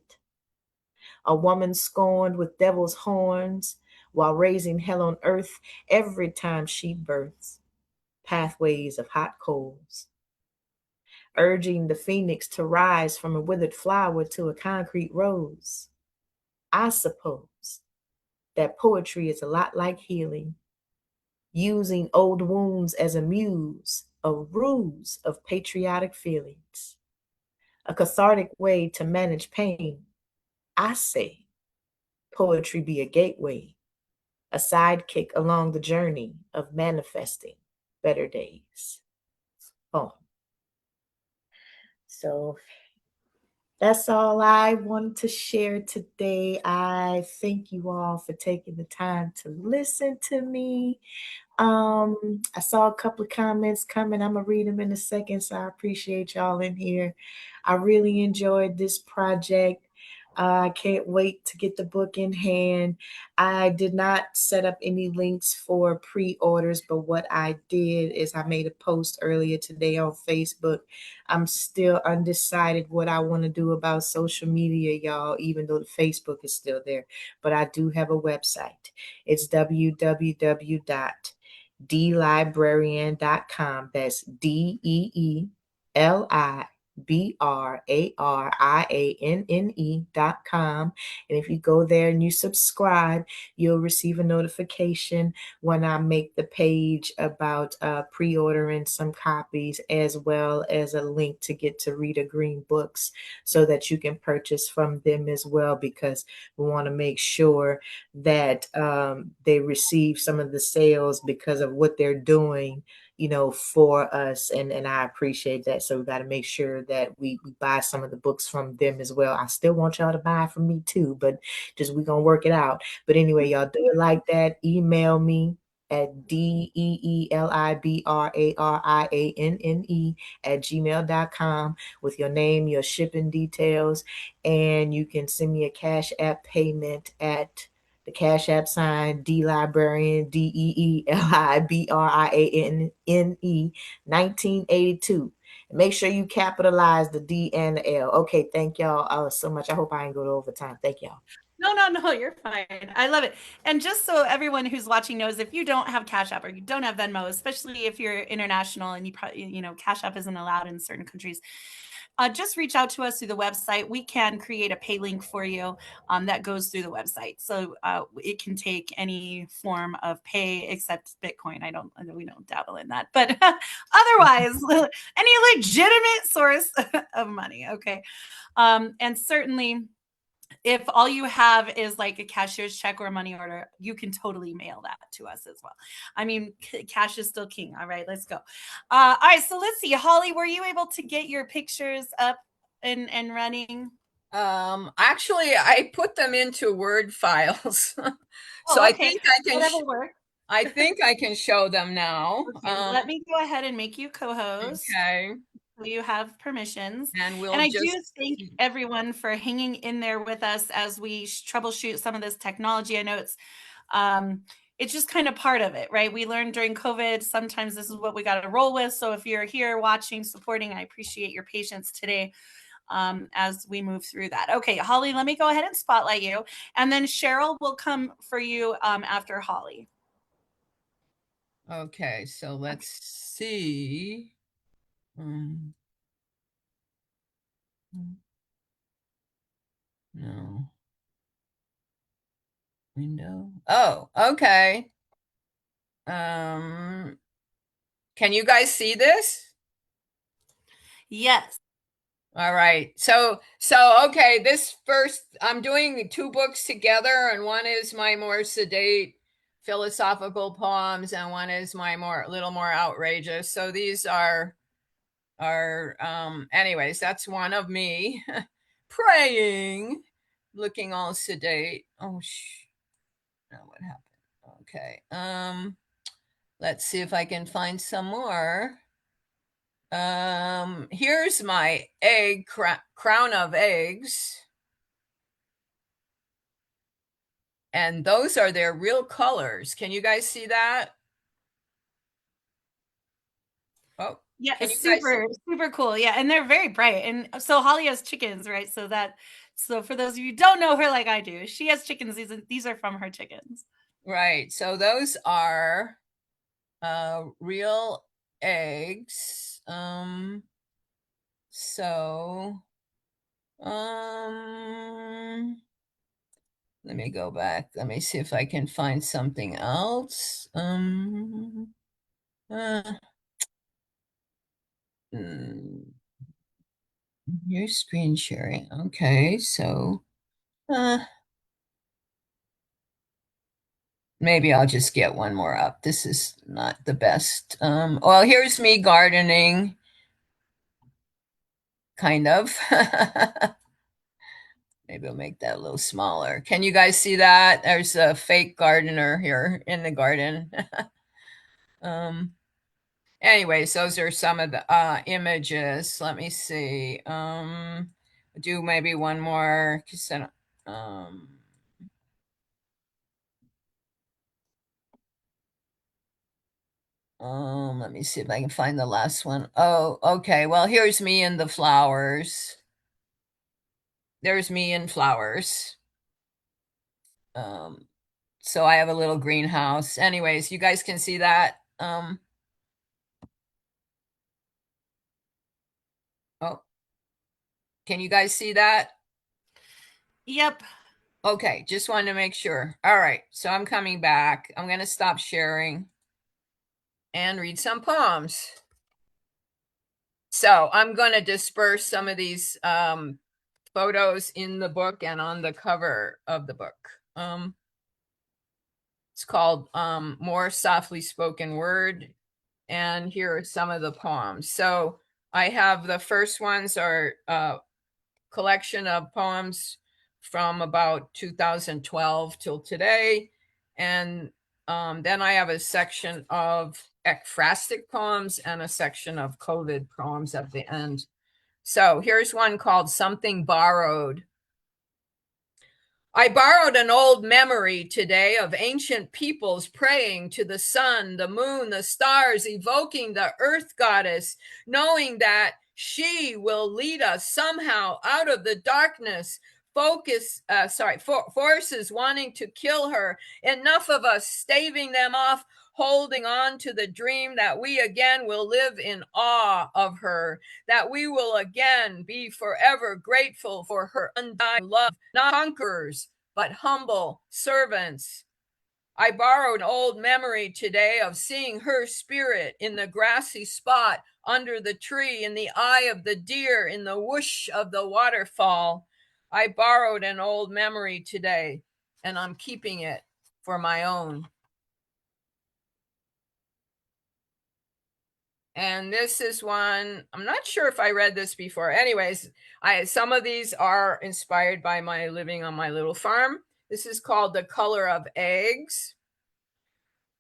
a woman scorned with devil's horns while raising hell on earth every time she births pathways of hot coals, urging the phoenix to rise from a withered flower to a concrete rose. I suppose that poetry is a lot like healing, using old wounds as a muse, a ruse of patriotic feelings, a cathartic way to manage pain. I say poetry be a gateway, a sidekick along the journey of manifesting better days. Oh, so that's all I wanted to share today. I thank you all for taking the time to listen to me. I saw a couple of comments coming. I'm gonna read them in a second, so I appreciate y'all in here. I really enjoyed this project. I can't wait to get the book in hand. I did not set up any links for pre-orders, but what I did is I made a post earlier today on Facebook. I'm still undecided what I want to do about social media, y'all, even though the Facebook is still there. But I do have a website. It's www.dlibrarian.com. That's DEELIBRARIANNE.com. And if you go there and you subscribe, you'll receive a notification when I make the page about pre-ordering some copies, as well as a link to get to Read a Green Books so that you can purchase from them as well, because we want to make sure that they receive some of the sales because of what they're doing, for us. And I appreciate that. So we got to make sure that we buy some of the books from them as well. I still want y'all to buy from me too, but just we're going to work it out. But anyway, y'all do it like that. Email me at DEELIBRARIANNE@gmail.com with your name, your shipping details, and you can send me a Cash App payment at the Cash App sign D Librarian DEELIBRIANNE 1982. And make sure you capitalize the D and the L. Okay, thank y'all so much. I hope I ain't go to overtime. Thank y'all. No, you're fine. I love it. And just so everyone who's watching knows, if you don't have Cash App or you don't have Venmo, especially if you're international and you probably, Cash App isn't allowed in certain countries, just reach out to us through the website. We can create a pay link for you that goes through the website. So it can take any form of pay except Bitcoin. We don't dabble in that, but otherwise, any legitimate source of money. Okay. And certainly, if all you have is like a cashier's check or a money order, you can totally mail that to us as well. I mean, cash is still king. All right, let's go. All right, so let's see. Holly, were you able to get your pictures up and running? Actually, I put them into Word files. So okay. I think I can That'll work. I think I can show them now. Okay, let me go ahead and make you co-host. Okay. So you have permissions. And I do thank everyone for hanging in there with us as we troubleshoot some of this technology. I know it's just kind of part of it, right? We learned during COVID, sometimes this is what we got to roll with. So if you're here watching, supporting, I appreciate your patience today as we move through that. Okay, Holly, let me go ahead and spotlight you. And then Cheryl will come for you after Holly. Okay, so let's see. No. Window. Oh, okay. Can you guys see this? Yes. All right. So okay, this first, I'm doing two books together, and one is my more sedate philosophical poems, and one is my little more outrageous. So these are anyways, that's one of me praying, looking all sedate. Oh no, what happened? Okay. Let's see if I can find some more. Here's my egg crown of eggs. And those are their real colors. Can you guys see that? Oh, yeah, super cool. Yeah, and they're very bright. And so Holly has chickens, right? So for those of you who don't know her like I do, she has chickens. These are from her chickens. Right. So those are real eggs. So let me go back. Let me see if I can find something else. Your screen sharing. Okay, so maybe I'll just get one more up. This is not the best. Well, here's me gardening, kind of. Maybe I'll make that a little smaller. Can you guys see that? There's a fake gardener here in the garden. Anyways, those are some of the images. Let me see. Do maybe one more. Let me see if I can find the last one. Oh, okay. Well, here's me in the flowers. There's me in flowers. So I have a little greenhouse. Anyways, you guys can see that. Oh, can you guys see that? Yep. Okay, just wanted to make sure. All right, so I'm coming back. I'm going to stop sharing and read some poems. So I'm going to disperse some of these photos in the book and on the cover of the book. It's called More Softly Spoken Word. And here are some of the poems. So I have the first ones are collection of poems from about 2012 till today. And then I have a section of ekphrastic poems and a section of COVID poems at the end. So here's one called Something Borrowed. I borrowed an old memory today of ancient peoples praying to the sun, the moon, the stars, evoking the earth goddess, knowing that she will lead us somehow out of the darkness. Forces wanting to kill her. Enough of us staving them off, holding on to the dream that we again will live in awe of her, that we will again be forever grateful for her undying love, not conquerors, but humble servants. I borrowed old memory today of seeing her spirit in the grassy spot under the tree, in the eye of the deer, in the whoosh of the waterfall. I borrowed an old memory today, and I'm keeping it for my own. And this is one, I'm not sure if I read this before. Anyways, some of these are inspired by my living on my little farm. This is called The Color of Eggs.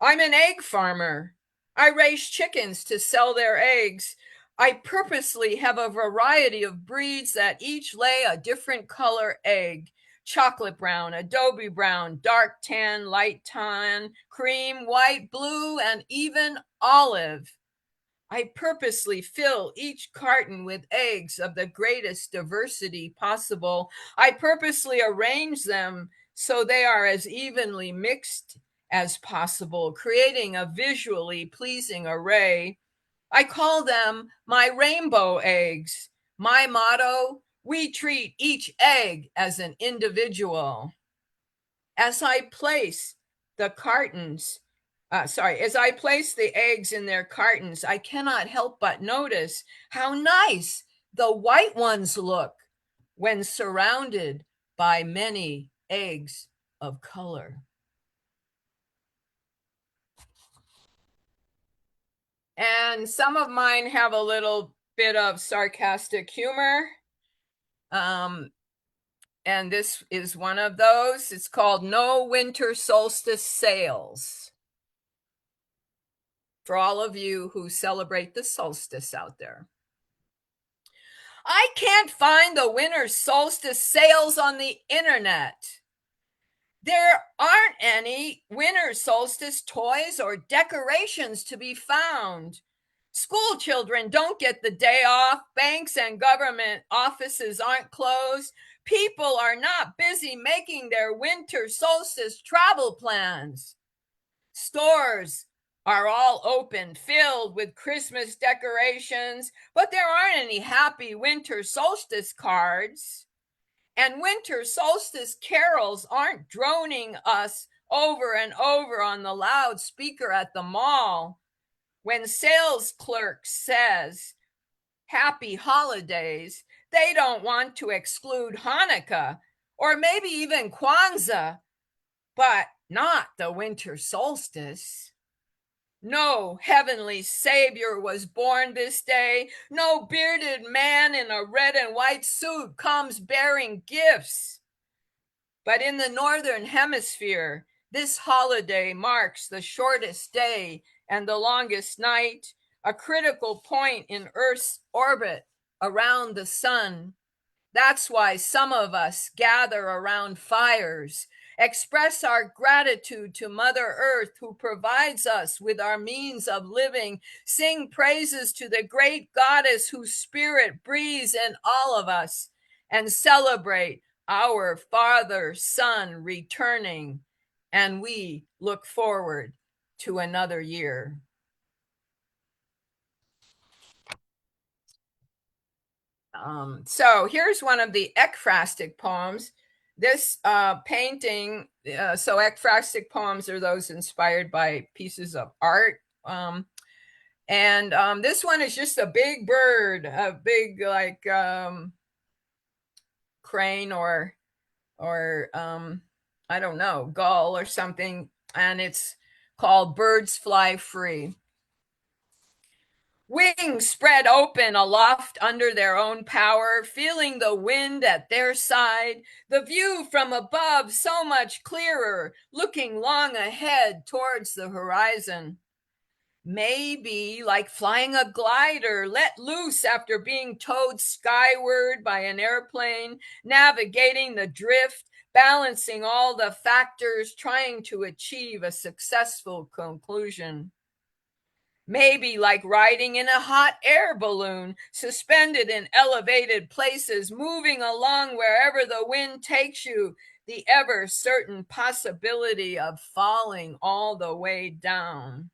I'm an egg farmer. I raise chickens to sell their eggs. I purposely have a variety of breeds that each lay a different color egg. Chocolate brown, adobe brown, dark tan, light tan, cream, white, blue, and even olive. I purposely fill each carton with eggs of the greatest diversity possible. I purposely arrange them so they are as evenly mixed as possible, creating a visually pleasing array. I call them my rainbow eggs. My motto, we treat each egg as an individual. As I place the cartons, as I place the eggs in their cartons, I cannot help but notice how nice the white ones look when surrounded by many eggs of color. And some of mine have a little bit of sarcastic humor. And this is one of those. It's called No Winter Solstice Sales. For all of you who celebrate the solstice out there. I can't find the winter solstice sales on the internet. There aren't any winter solstice toys or decorations to be found. School children don't get the day off. Banks and government offices aren't closed. People are not busy making their winter solstice travel plans. Stores are all open, filled with Christmas decorations, but there aren't any happy winter solstice cards. And winter solstice carols aren't droning us over and over on the loudspeaker at the mall. When sales clerk says, "Happy holidays," they don't want to exclude Hanukkah or maybe even Kwanzaa. But not the winter solstice. No heavenly Savior was born this day. No bearded man in a red and white suit comes bearing gifts. But in the Northern Hemisphere, this holiday marks the shortest day and the longest night, a critical point in Earth's orbit around the sun. That's why some of us gather around fires, express our gratitude to Mother Earth, who provides us with our means of living, sing praises to the great goddess whose spirit breathes in all of us, and celebrate our Father Son returning. And we look forward to another year. So here's one of the ekphrastic poems. This painting, so ekphrastic poems are those inspired by pieces of art. This one is just a big bird, a big like crane or I don't know, gull or something. And it's called Birds Fly Free. Wings spread open aloft under their own power, feeling the wind at their side, the view from above so much clearer, looking long ahead towards the horizon. Maybe like flying a glider let loose after being towed skyward by an airplane, navigating the drift, balancing all the factors, trying to achieve a successful conclusion. Maybe like riding in a hot air balloon, suspended in elevated places, moving along wherever the wind takes you, the ever certain possibility of falling all the way down.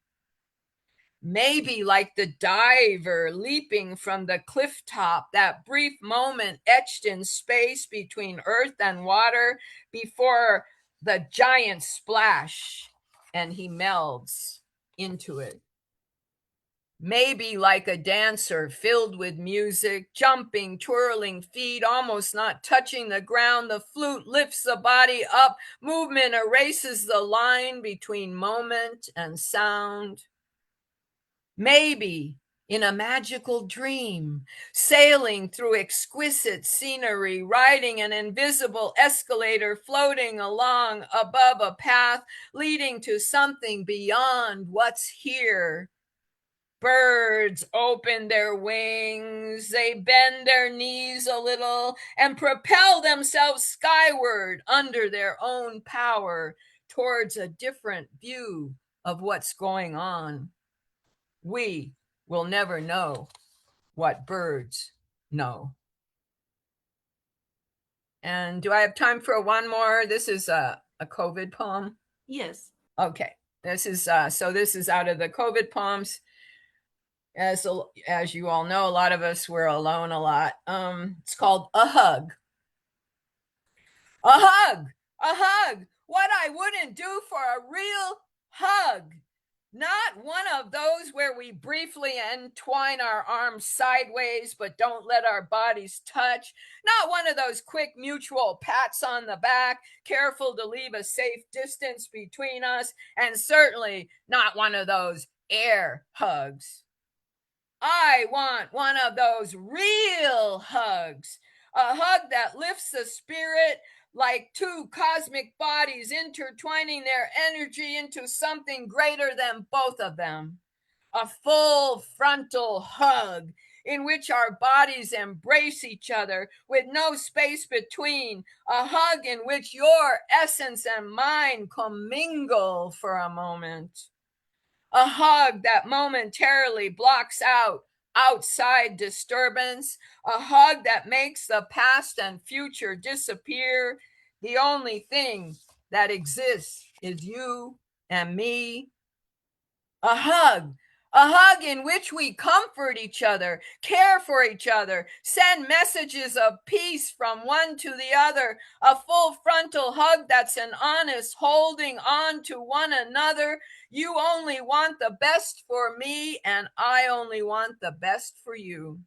Maybe like the diver leaping from the cliff top, that brief moment etched in space between earth and water before the giant splash and he melds into it. Maybe like a dancer filled with music, jumping, twirling feet, almost not touching the ground. The flute lifts the body up. Movement erases the line between moment and sound. Maybe in a magical dream, sailing through exquisite scenery, riding an invisible escalator, floating along above a path leading to something beyond what's here. Birds open their wings, they bend their knees a little and propel themselves skyward under their own power towards a different view of what's going on. We will never know what birds know. And do I have time for one more? This is a COVID poem. Yes. Okay. This is this is out of the COVID poems. As you all know, a lot of us were alone a lot. It's called A Hug. A hug, a hug. What I wouldn't do for a real hug. Not one of those where we briefly entwine our arms sideways but don't let our bodies touch. Not one of those quick mutual pats on the back, careful to leave a safe distance between us. And certainly not one of those air hugs. I want one of those real hugs, a hug that lifts the spirit like two cosmic bodies intertwining their energy into something greater than both of them. A full frontal hug in which our bodies embrace each other with no space between. A hug in which your essence and mine commingle for a moment. A hug that momentarily blocks out outside disturbance, a hug that makes the past and future disappear. The only thing that exists is you and me. A hug in which we comfort each other, care for each other, send messages of peace from one to the other, a full frontal hug that's an honest holding on to one another. You only want the best for me, and I only want the best for you.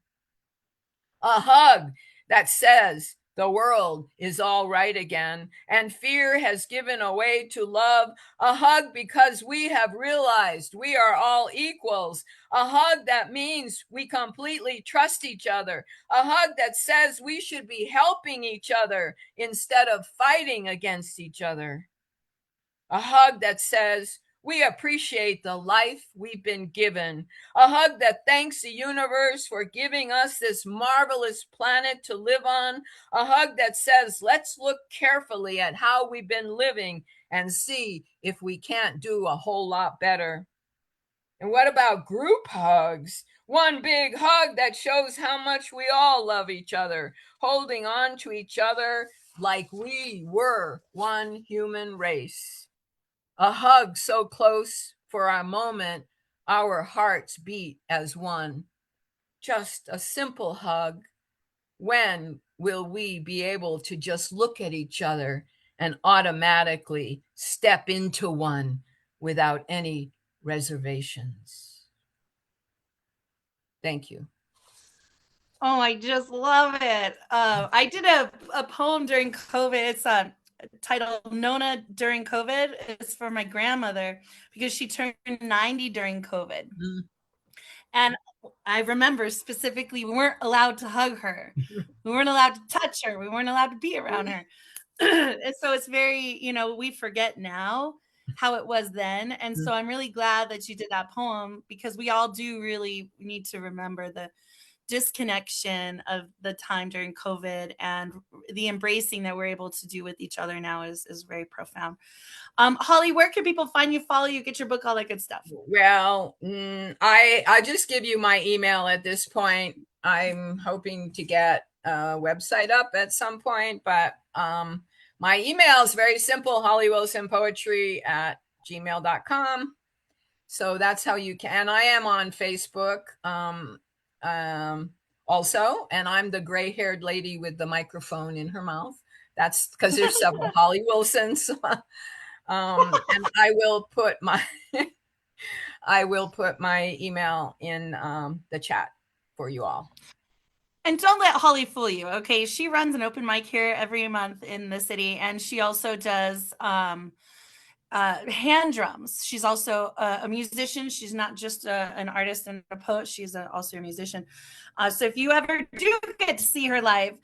A hug that says, The world is all right again, and fear has given way to love. A hug because we have realized we are all equals. A hug that means we completely trust each other. A hug that says we should be helping each other instead of fighting against each other. A hug that says we appreciate the life we've been given. A hug that thanks the universe for giving us this marvelous planet to live on. A hug that says, let's look carefully at how we've been living and see if we can't do a whole lot better. And what about group hugs? One big hug that shows how much we all love each other, holding on to each other like we were one human race. A hug so close for a moment, our hearts beat as one. Just a simple hug. When will we be able to just look at each other and automatically step into one without any reservations? Thank you. Oh, I just love it. I did a poem during COVID. It's titled Nona During COVID. It's for my grandmother because she turned 90 during COVID. Mm. And I remember specifically, we weren't allowed to hug her. We weren't allowed to touch her. We weren't allowed to be around her. And so it's very, we forget now how it was then. And so I'm really glad that you did that poem because we all do really need to remember the disconnection of the time during COVID and the embracing that we're able to do with each other now is very profound. Holly, where can people find you, follow you, get your book, all that good stuff? Well, I just give you my email at this point. I'm hoping to get a website up at some point, but my email is very simple, hollywilsonpoetry@gmail.com. So that's how you can. And I am on Facebook also, and I'm the gray-haired lady with the microphone in her mouth. That's because there's several Holly Wilsons. And I will put my email in the chat for you all. And don't let Holly fool you, okay? She runs an open mic here every month in the city, and she also does hand drums. She's also a musician. She's not just an artist and a poet. She's also a musician. So if you ever do get to see her live,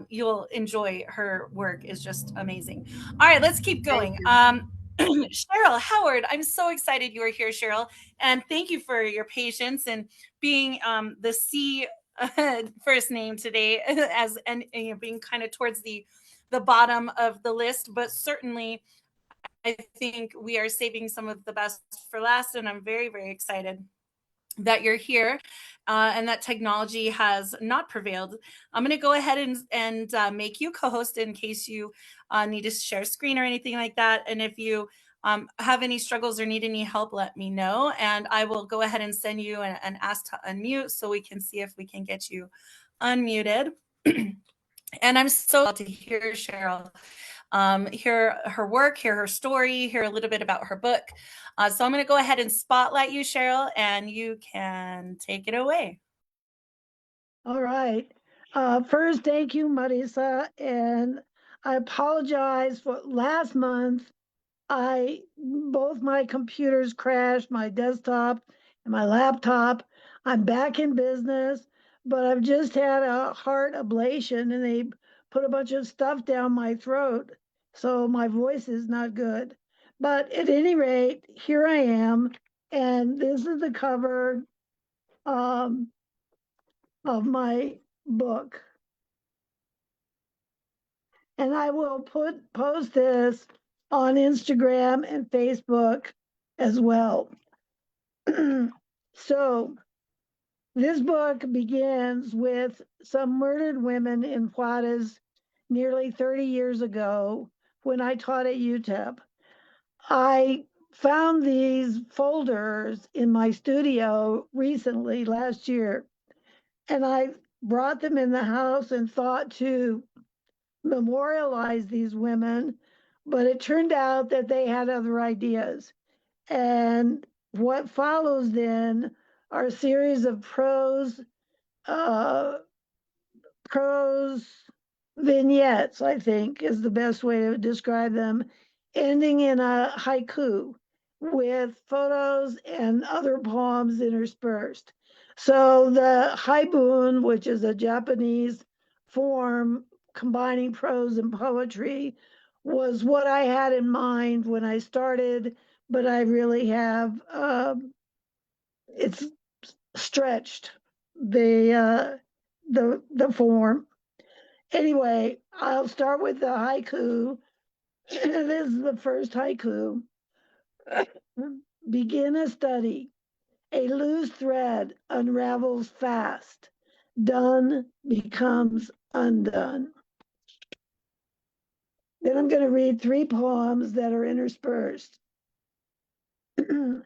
you'll enjoy her work. Is just amazing. All right, let's keep going. Cheryl Howard, I'm so excited you are here, Cheryl, and thank you for your patience and being the C first name today, and being kind of towards the bottom of the list, but certainly I think we are saving some of the best for last, and I'm very, very excited that you're here and that technology has not prevailed. I'm going to go ahead and make you co-host in case you need to share screen or anything like that. And if you have any struggles or need any help, let me know. And I will go ahead and send you an ask to unmute so we can see if we can get you unmuted. And I'm so glad to hear Cheryl. Hear her work, hear her story, hear a little bit about her book. So I'm going to go ahead and spotlight you, Cheryl, and you can take it away. All right. First, thank you, Marisa. And I apologize for last month. Both my computers crashed, my desktop and my laptop. I'm back in business, but I've just had a heart ablation and they put a bunch of stuff down my throat. So my voice is not good. But at any rate, here I am. And this is the cover of my book. And I will post this on Instagram and Facebook as well. So this book begins with some murdered women in Juarez nearly 30 years ago when I taught at UTEP. I found these folders in my studio recently, last year, and I brought them in the house and thought to memorialize these women, but it turned out that they had other ideas. And what follows then are a series of prose vignettes, I think, is the best way to describe them, ending in a haiku with photos and other poems interspersed. So the haibun, which is a Japanese form combining prose and poetry, was what I had in mind when I started, but I really have it's stretched the form. Anyway, I'll start with the haiku. This is the first haiku. Begin a study. A loose thread unravels fast. Done becomes undone. Then I'm going to read 3 poems that are interspersed.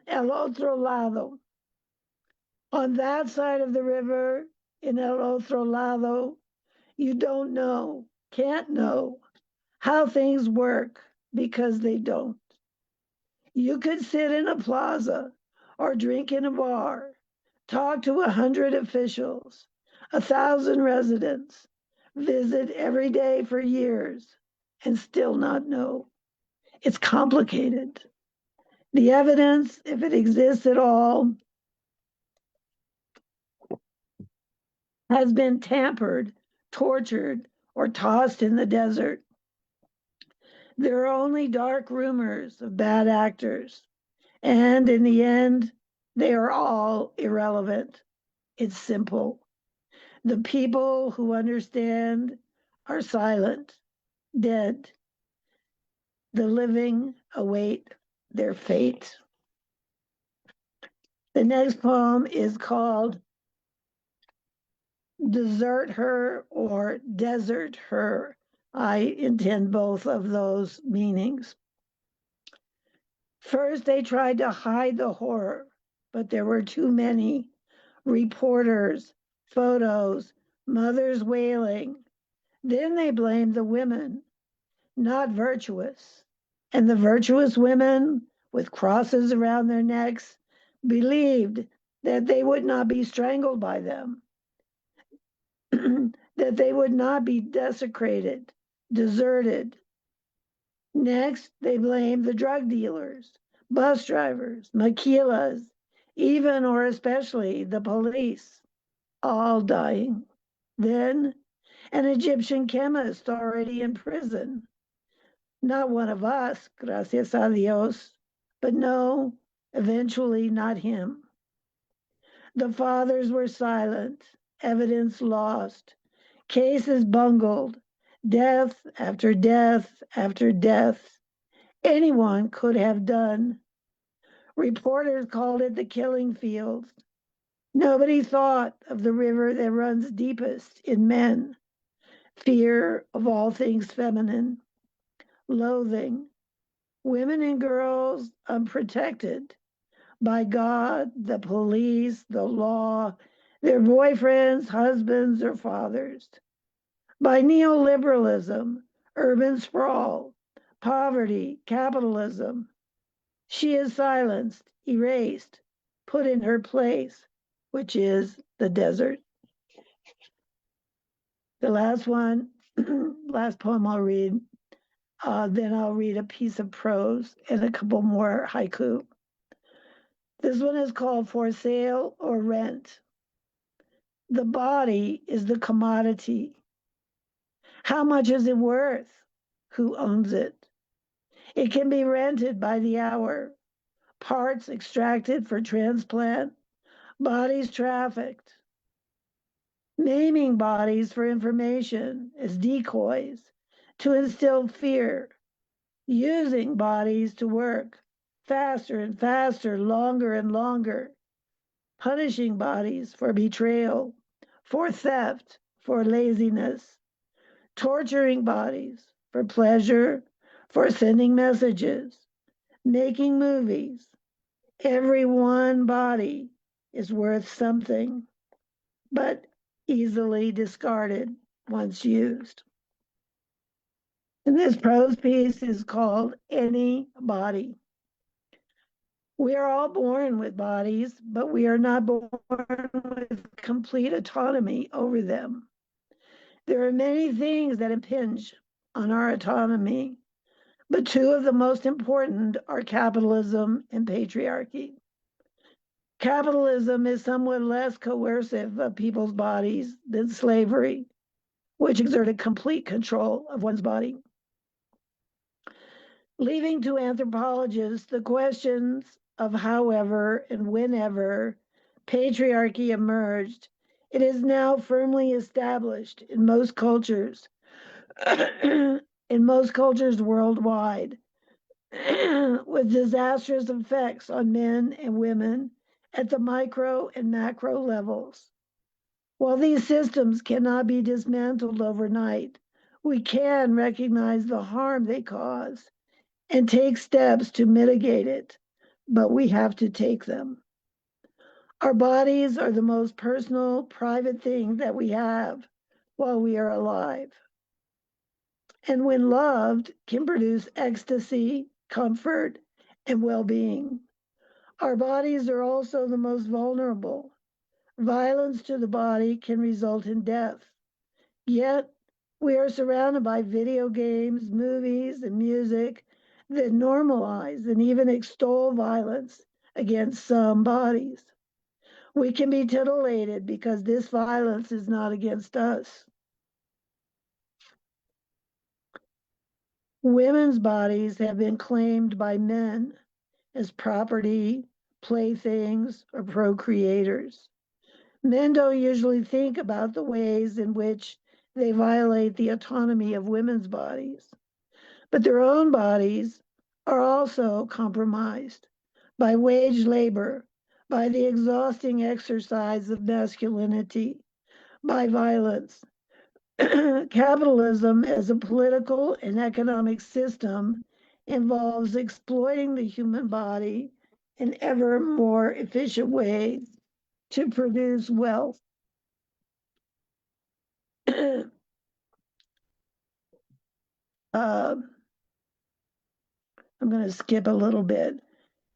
El otro lado. On that side of the river, in el otro lado, you don't know, can't know how things work because they don't. You could sit in a plaza or drink in a bar, talk to 100 officials, 1,000 residents, visit every day for years, and still not know. It's complicated. The evidence, if it exists at all, has been tampered, tortured, or tossed in the desert. There are only dark rumors of bad actors, and in the end, they are all irrelevant. It's simple. The people who understand are silent, dead. The living await their fate. The next poem is called Desert Her or Desert Her. I intend both of those meanings. First, they tried to hide the horror, but there were too many reporters, photos, mothers wailing. Then they blamed the women, not virtuous. And the virtuous women with crosses around their necks believed that they would not be strangled by them, that they would not be desecrated, deserted. Next, they blamed the drug dealers, bus drivers, maquilas, even or especially the police, all dying. Then, an Egyptian chemist already in prison. Not one of us, gracias a Dios, but no, eventually not him. The fathers were silent, evidence lost, cases bungled, death after death after death. Anyone could have done. Reporters called it the killing fields. Nobody thought of the river that runs deepest in men, fear of all things feminine, loathing, women and girls unprotected by God, the police, the law, their boyfriends, husbands, or fathers, by neoliberalism, urban sprawl, poverty, capitalism. She is silenced, erased, put in her place, which is the desert. The last one, last poem I'll read, then I'll read a piece of prose and a couple more haiku. This one is called For Sale or Rent. The body is the commodity. How much is it worth? Who owns it? It can be rented by the hour, parts extracted for transplant, bodies trafficked. Naming bodies for information as decoys to instill fear, using bodies to work faster and faster, longer and longer, punishing bodies for betrayal, for theft, for laziness, torturing bodies for pleasure, for sending messages, making movies. Every one body is worth something, but easily discarded once used. And this prose piece is called Any Body. We are all born with bodies, but we are not born with complete autonomy over them. There are many things that impinge on our autonomy, but two of the most important are capitalism and patriarchy. Capitalism is somewhat less coercive of people's bodies than slavery, which exerted complete control of one's body. Leaving to anthropologists the questions of however and whenever patriarchy emerged, it is now firmly established in most cultures, worldwide, with disastrous effects on men and women at the micro and macro levels. While these systems cannot be dismantled overnight, we can recognize the harm they cause and take steps to mitigate it, but we have to take them. Our bodies are the most personal, private thing that we have while we are alive. And when loved, can produce ecstasy, comfort, and well-being. Our bodies are also the most vulnerable. Violence to the body can result in death. Yet, we are surrounded by video games, movies, and music that normalize and even extol violence against some bodies. We can be titillated because this violence is not against us. Women's bodies have been claimed by men as property, playthings, or procreators. Men don't usually think about the ways in which they violate the autonomy of women's bodies, but their own bodies are also compromised by wage labor, by the exhausting exercise of masculinity, by violence. Capitalism as a political and economic system involves exploiting the human body in ever more efficient ways to produce wealth. I'm going to skip a little bit.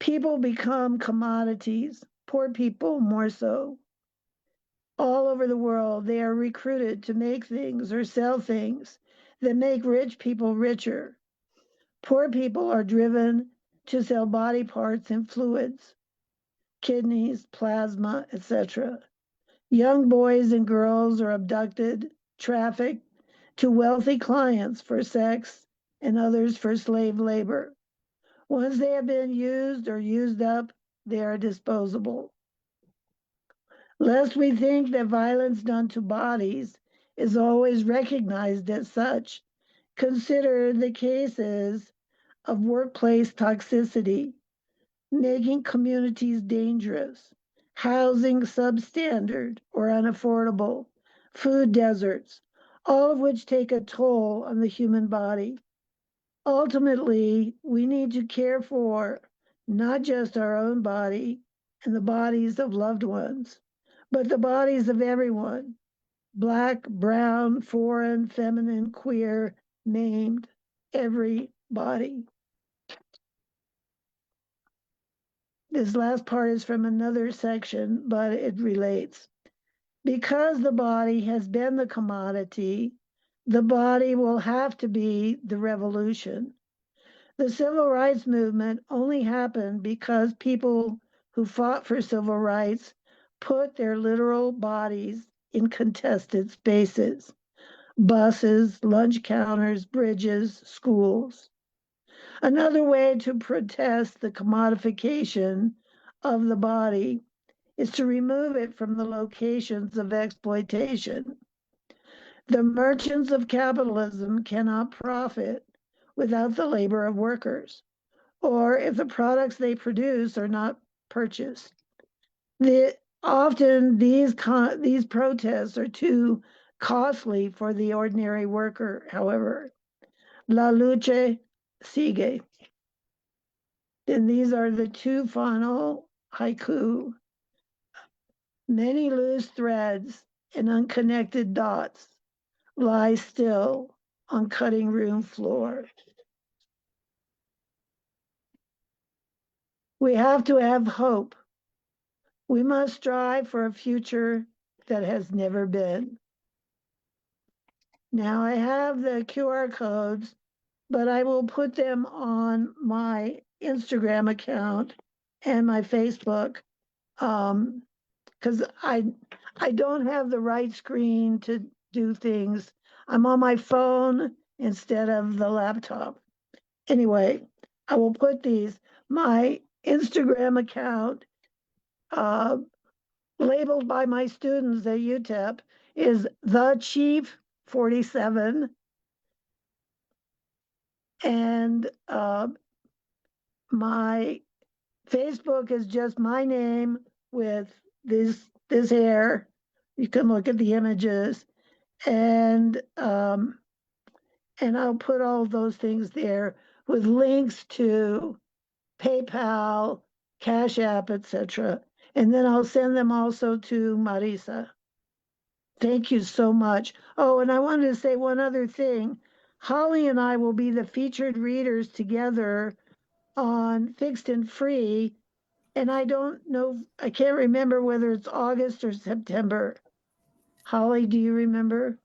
People become commodities, poor people more so. All over the world, they are recruited to make things or sell things that make rich people richer. Poor people are driven to sell body parts and fluids, kidneys, plasma, etc. Young boys and girls are abducted, trafficked to wealthy clients for sex and others for slave labor. Once they have been used or used up, they are disposable. Lest we think that violence done to bodies is always recognized as such, consider the cases of workplace toxicity, making communities dangerous, housing substandard or unaffordable, food deserts, all of which take a toll on the human body. Ultimately, we need to care for not just our own body and the bodies of loved ones, but the bodies of everyone, Black, brown, foreign, feminine, queer, named, every body. This last part is from another section, but it relates. Because the body has been the commodity, the body will have to be the revolution. The civil rights movement only happened because people who fought for civil rights put their literal bodies in contested spaces, buses, lunch counters, bridges, schools. Another way to protest the commodification of the body is to remove it from the locations of exploitation. The merchants of capitalism cannot profit without the labor of workers, or if the products they produce are not purchased. Often these protests are too costly for the ordinary worker, however. La luce sigue. Then these are the two final haiku. Many loose threads and unconnected dots lie still on cutting room floor. We have to have hope. We must strive for a future that has never been. Now I have the QR codes, but I will put them on my Instagram account and my Facebook. Because I don't have the right screen to do things. I'm on my phone instead of the laptop. Anyway, I will put these. My Instagram account, uh, labeled by my students at UTEP, is the Chief 47, and my Facebook is just my name with this hair. You can look at the images, and I'll put all those things there with links to PayPal, Cash App, etc. And then I'll send them also to Marisa. Thank you so much. Oh, and I wanted to say one other thing. Holly and I will be the featured readers together on Fixed and Free. And I don't know, I can't remember whether it's August or September. Holly, do you remember?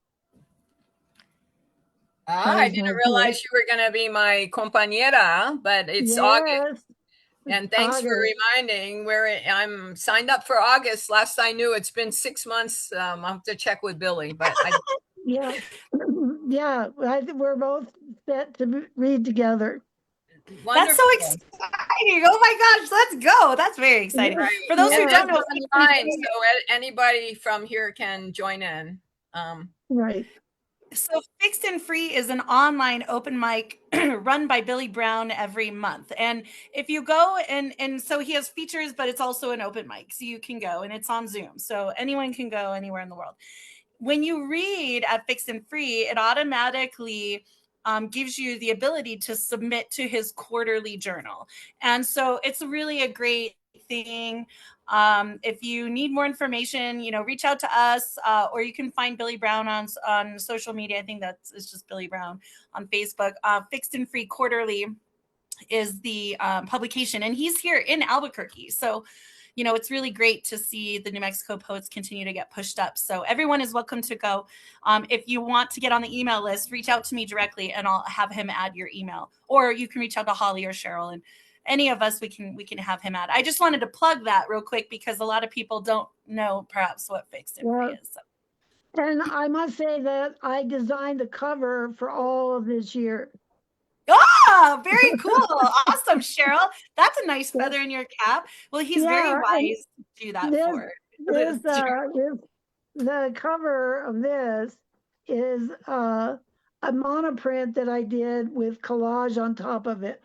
I didn't realize you were going to be my compañera, but it's August. And thanks for reminding. I'm signed up for August. Last I knew, it's been 6 months. I'll have to check with Billy, but yeah, yeah. We're both set to read together. Wonderful. That's so exciting. Oh my gosh, let's go. That's very exciting. Right. For those who don't know, online, so anybody from here can join in. Right. So Fixed and Free is an online open mic run by Billy Brown every month. And if you go and so he has features, but it's also an open mic. So you can go and it's on Zoom. So anyone can go anywhere in the world. When you read at Fixed and Free, it automatically gives you the ability to submit to his quarterly journal. And so it's really a great thing. If you need more information, reach out to us, or you can find Billy Brown on social media. I think it's just Billy Brown on Facebook. Fixed and Free Quarterly is the publication, and he's here in Albuquerque. So it's really great to see the New Mexico poets continue to get pushed up. So everyone is welcome to go. If you want to get on the email list, reach out to me directly and I'll have him add your email. Or you can reach out to Holly or Cheryl, and any of us, we can have him add. I just wanted to plug that real quick because a lot of people don't know perhaps what Fixed and Free is. So. And I must say that I designed the cover for all of this year. Oh, very cool. Awesome, Cheryl. That's a nice feather in your cap. Well, he's very wise to do that for the cover of this is a monoprint that I did with collage on top of it.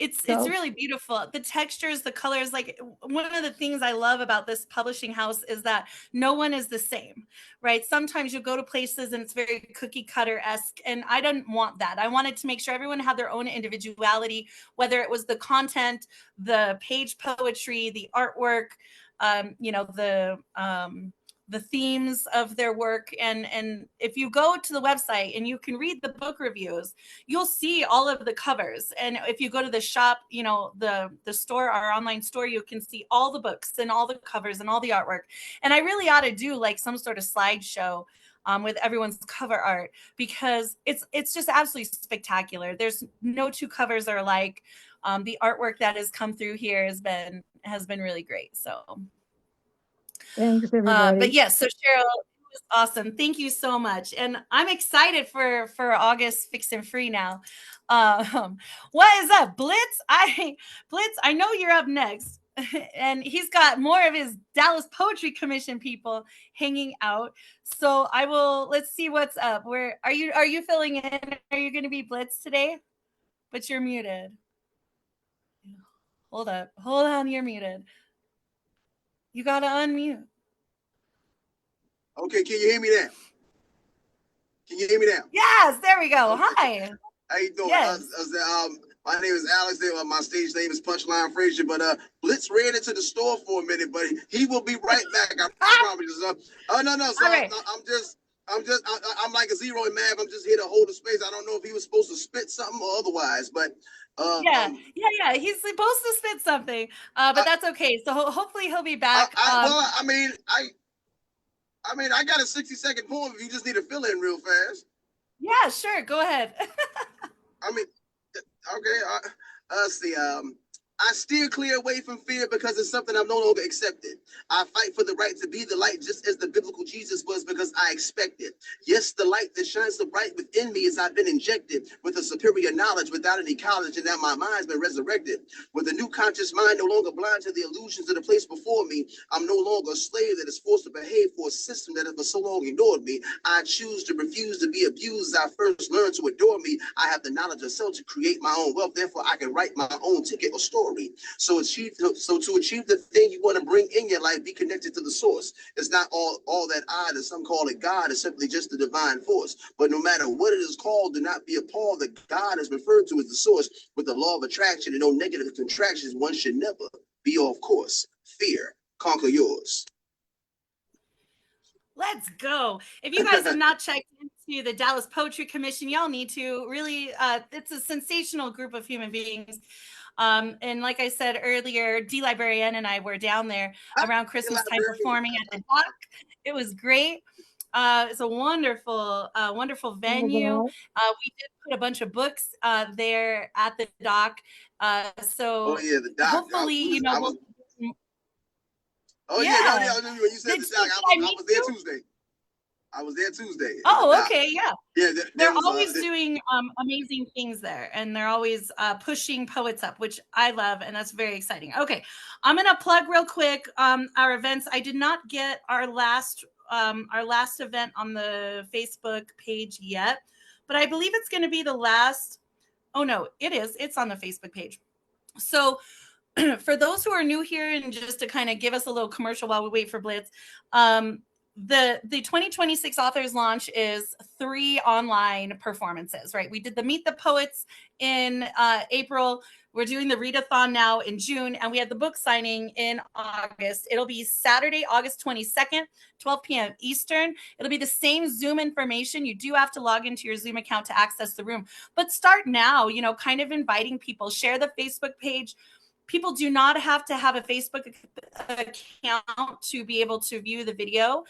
It's really beautiful. The textures, the colors, like one of the things I love about this publishing house is that no one is the same, right? Sometimes you go to places and it's very cookie cutter-esque, and I didn't want that. I wanted to make sure everyone had their own individuality, whether it was the content, the page poetry, the artwork, the themes of their work. And if you go to the website and you can read the book reviews, you'll see all of the covers. And if you go to the shop, the store, our online store, you can see all the books and all the covers and all the artwork. And I really ought to do like some sort of slideshow with everyone's cover art, because it's just absolutely spectacular. There's no two covers are alike. The artwork that has come through here has been really great. So thanks, everybody. But yes, so Cheryl, it was awesome. Thank you so much. And I'm excited for August Fixed and Free now. What is up, Blitz? Blitz, I know you're up next. And he's got more of his Dallas Poetry Commission people hanging out. So let's see what's up. Where are you filling in? Are you going to be Blitz today? But you're muted. Hold on, you're muted. You got to unmute. Okay, can you hear me now? Can you hear me now? Yes, there we go. Hi. How you doing? Yes. My name is Alex. My stage name is Punchline Frazier. But Blitz ran into the store for a minute, but he will be right back. I promise you. No. So right. I'm like a zero in math. I'm just here to hold the space. I don't know if he was supposed to spit something or otherwise, but yeah. He's supposed to spit something, but that's okay. So hopefully he'll be back. I mean, I got a 60-second poem if you just need to fill in real fast. Yeah, sure. Go ahead. I mean, okay. Let's see. I steer clear away from fear because it's something I'm no longer accepted. I fight for the right to be the light just as the biblical Jesus was because I expect it. Yes, the light that shines so bright within me as I've been injected with a superior knowledge without any college, and now my mind's been resurrected. With a new conscious mind no longer blind to the illusions of the place before me, I'm no longer a slave that is forced to behave for a system that has for so long ignored me. I choose to refuse to be abused as I first learned to adore me. I have the knowledge of self to create my own wealth, therefore I can write my own ticket or story. So to achieve the thing you want to bring in your life, be connected to the source. It's not all that I, that some call it God, is simply just the divine force. But no matter what it is called, do not be appalled that God is referred to as the source with the law of attraction and no negative contractions. One should never be off course. Fear, conquer yours. Let's go. If you guys have not checked into the Dallas Poetry Commission, y'all need to. Really, it's a sensational group of human beings. And like I said earlier, D. Librarian and I were down there around Christmas time performing at the dock. It was great. It's a wonderful, wonderful venue. We did put a bunch of books there at the dock. So yeah, the dock. hopefully, you know. When you said the dock, I was there Tuesday. I was there Tuesday. Oh, okay, yeah. Yeah, they're always doing amazing things there, and they're always pushing poets up, which I love, and that's very exciting. Okay, I'm gonna plug real quick our events. I did not get our last event on the Facebook page yet, but I believe it's going to be the last. Oh no, it is. It's on the Facebook page. So for those who are new here, and just to kind of give us a little commercial while we wait for Blitz, the 2026 authors launch is 3 online performances, right? We did the Meet the Poets in April. We're doing the Read-a-Thon now in June, and we had the book signing in August. It'll be Saturday, August 22nd, 12 p.m. Eastern. It'll be the same Zoom information. You do have to log into your Zoom account to access the room, but start now, you know, kind of inviting people. Share the Facebook page. People do not have to have a Facebook account to be able to view the video.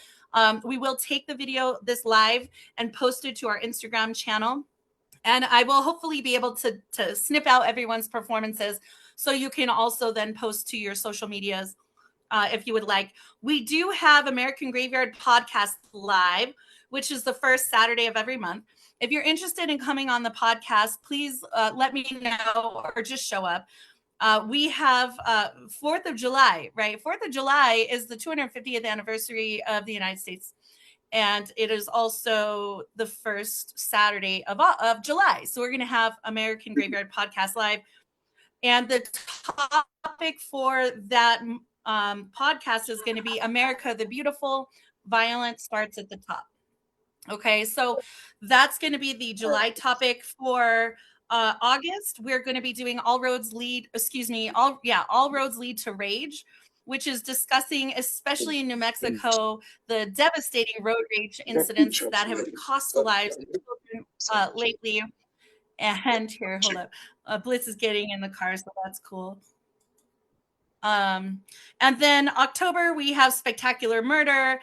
We will take the video, this live, and post it to our Instagram channel. And I will hopefully be able to snip out everyone's performances so you can also then post to your social medias if you would like. We do have American Graveyard Podcast Live, which is the first Saturday of every month. If you're interested in coming on the podcast, please let me know or just show up. We have 4th of July, right? 4th of July is the 250th anniversary of the United States. And it is also the first Saturday of July. So we're going to have American Graveyard Podcast Live. And the topic for that podcast is going to be America the Beautiful, Violence Starts at the Top. Okay, so that's going to be the July topic. For August, we're going to be doing All Roads Lead to Rage, which is discussing, especially in New Mexico, the devastating road rage incidents that have cost the lives of children lately. And here, hold up, Blitz is getting in the car, so that's cool. And then October, we have Spectacular Murder.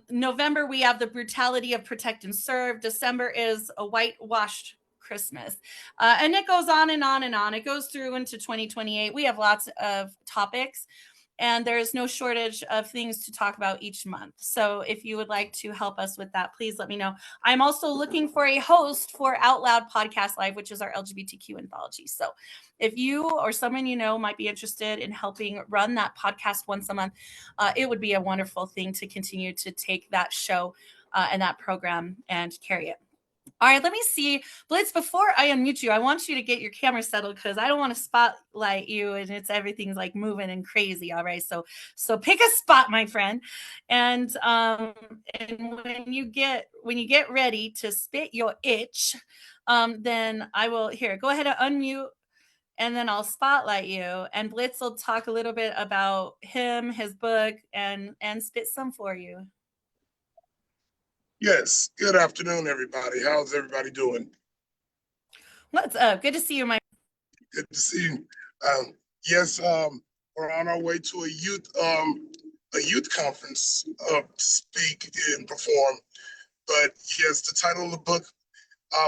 November, we have The Brutality of Protect and Serve. December is A Whitewashed Christmas. And it goes on and on and on. It goes through into 2028. We have lots of topics, and there's no shortage of things to talk about each month. So if you would like to help us with that, please let me know. I'm also looking for a host for Out Loud Podcast Live, which is our LGBTQ anthology. So if you or someone you know might be interested in helping run that podcast once a month, it would be a wonderful thing to continue to take that show and that program and carry it. All right, let me see. Blitz, before I unmute you, I want you to get your camera settled because I don't want to spotlight you and everything's like moving and crazy. All right, so pick a spot, my friend. And when you get ready to spit your itch, then I will go ahead and unmute, and then I'll spotlight you. And Blitz will talk a little bit about him, his book, and spit some for you. Yes. Good afternoon, everybody. How's everybody doing? What's up? Good to see you, Good to see you. Yes, we're on our way to a youth a youth conference to speak and perform. But yes, the title of the book,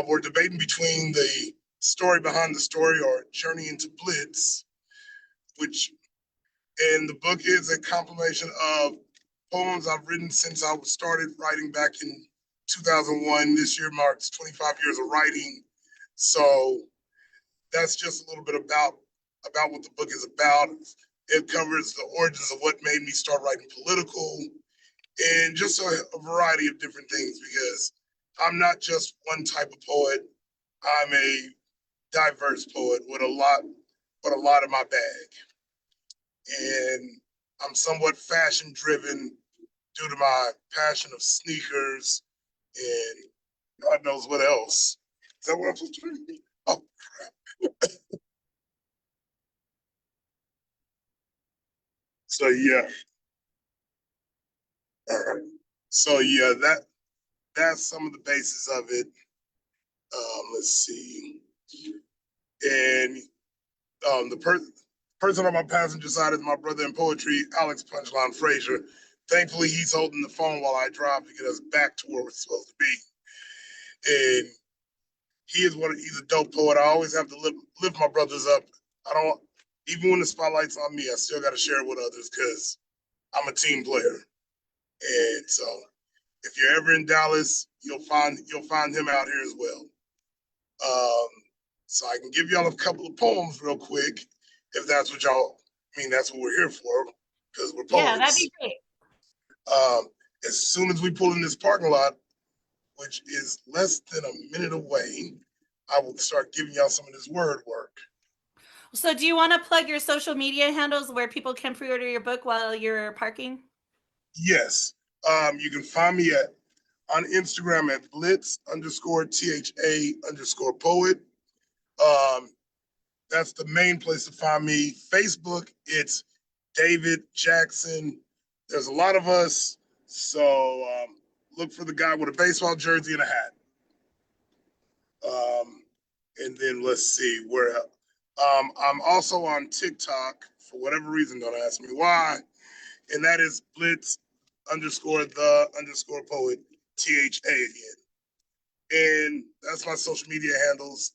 we're debating between the story behind the story or Journey into Blitz, and the book is a compilation of poems I've written since I started writing back in 2001. This year marks 25 years of writing. So that's just a little bit about what the book is about. It covers the origins of what made me start writing political and just a variety of different things, because I'm not just one type of poet. I'm a diverse poet with a lot in my bag. And I'm somewhat fashion driven due to my passion of sneakers and God knows what else. Is that what I'm supposed to do? Oh, crap. So yeah. All right. So yeah, that's some of the basis of it. Let's see. And the person on my passenger side is my brother in poetry, Alex Punchline Frazier. Thankfully, he's holding the phone while I drive to get us back to where we're supposed to be. And he's a dope poet. I always have to lift my brothers up. I don't, even when the spotlight's on me, I still got to share it with others because I'm a team player. And so if you're ever in Dallas, you'll find him out here as well. So I can give y'all a couple of poems real quick, if that's what y'all, that's what we're here for, because we're poets. Yeah, that'd be great. As soon as we pull in this parking lot, which is less than a minute away, I will start giving y'all some of this word work. So do you want to plug your social media handles where people can pre-order your book while you're parking? Yes. You can find me on Instagram at blitz_THA_poet. That's the main place to find me. Facebook, it's David Jackson. There's a lot of us. So look for the guy with a baseball jersey and a hat. And then let's see where else. I'm also on TikTok for whatever reason. Don't ask me why. And that is blitz_the_poet, THA again. And that's my social media handles.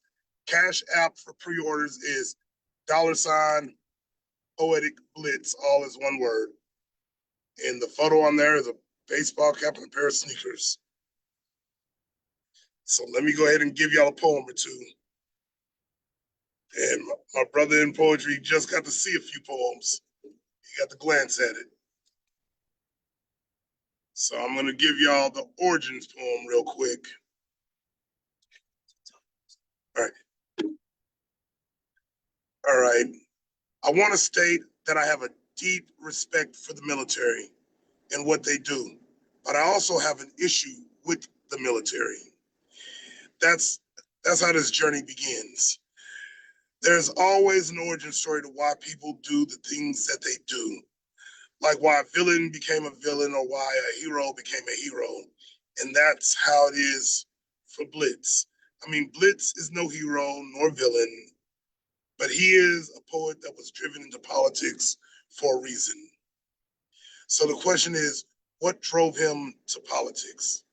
Cash app for pre-orders is $Poetic Blitz, all is one word. And the photo on there is a baseball cap and a pair of sneakers. So let me go ahead and give y'all a poem or two. And my brother in poetry just got to see a few poems. He got to glance at it. So I'm going to give y'all the origins poem real quick. All right. All right. I want to state that I have a deep respect for the military and what they do, but I also have an issue with the military. That's how this journey begins. There's always an origin story to why people do the things that they do, like why a villain became a villain or why a hero became a hero. And that's how it is for Blitz. Blitz is no hero nor villain, but he is a poet that was driven into politics for a reason. So the question is, what drove him to politics?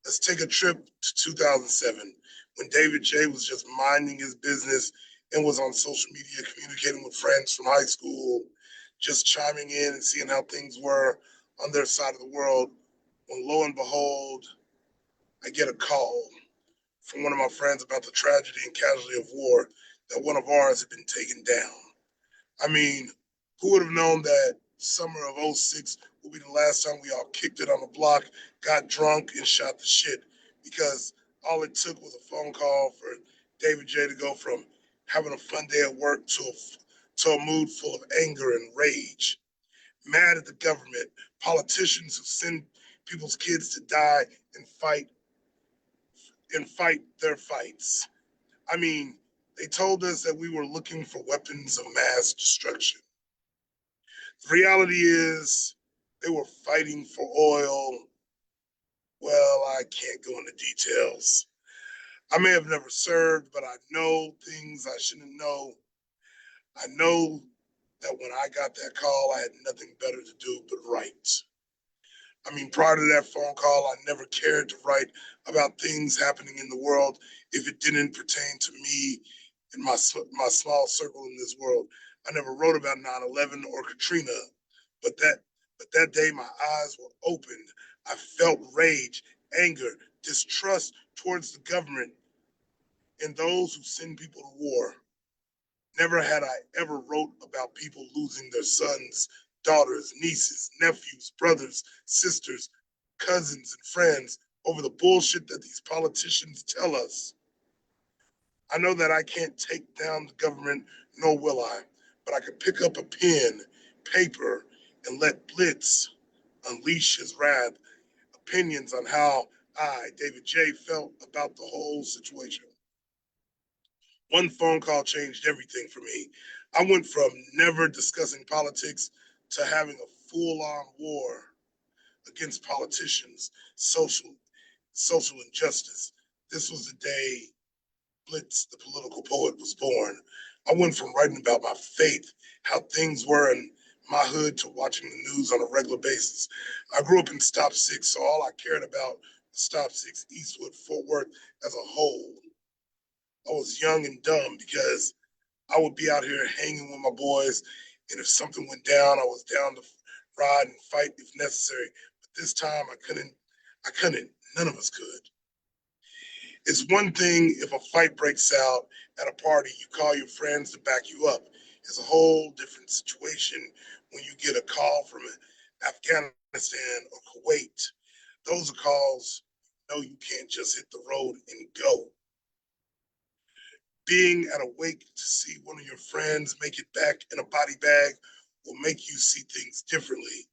Let's take a trip to 2007 when David J was just minding his business and was on social media communicating with friends from high school, just chiming in and seeing how things were on their side of the world, when lo and behold, I get a call from one of my friends about the tragedy and casualty of war that one of ours had been taken down. Who would have known that summer of '06 will be the last time we all kicked it on the block, got drunk, and shot the shit? Because all it took was a phone call for David J to go from having a fun day at work to a mood full of anger and rage. Mad at the government, politicians who send people's kids to die and fight their fights. They told us that we were looking for weapons of mass destruction. The reality is they were fighting for oil. Well, I can't go into details. I may have never served, but I know things I shouldn't know. I know that when I got that call, I had nothing better to do but write. I mean, prior to that phone call, I never cared to write about things happening in the world if it didn't pertain to me and my small circle in this world. I never wrote about 9/11 or Katrina, but that day my eyes were opened. I felt rage, anger, distrust towards the government and those who send people to war. Never had I ever wrote about people losing their sons, daughters, nieces, nephews, brothers, sisters, cousins, and friends over the bullshit that these politicians tell us. I know that I can't take down the government, nor will I, but I can pick up a pen, paper, and let Blitz unleash his wrath, opinions on how I, David J., felt about the whole situation. One phone call changed everything for me. I went from never discussing politics to having a full-on war against politicians, social injustice. This was the day Blitz, the political poet, was born. I went from writing about my faith, how things were in my hood, to watching the news on a regular basis. I grew up in Stop Six, so all I cared about was Stop Six, Eastwood, Fort Worth as a whole. I was young and dumb because I would be out here hanging with my boys, and if something went down, I was down to ride and fight if necessary. But this time, I couldn't. None of us could. It's one thing if a fight breaks out at a party, you call your friends to back you up. It's a whole different situation when you get a call from Afghanistan or Kuwait. Those are calls you can't just hit the road and go. Being at a wake to see one of your friends make it back in a body bag will make you see things differently.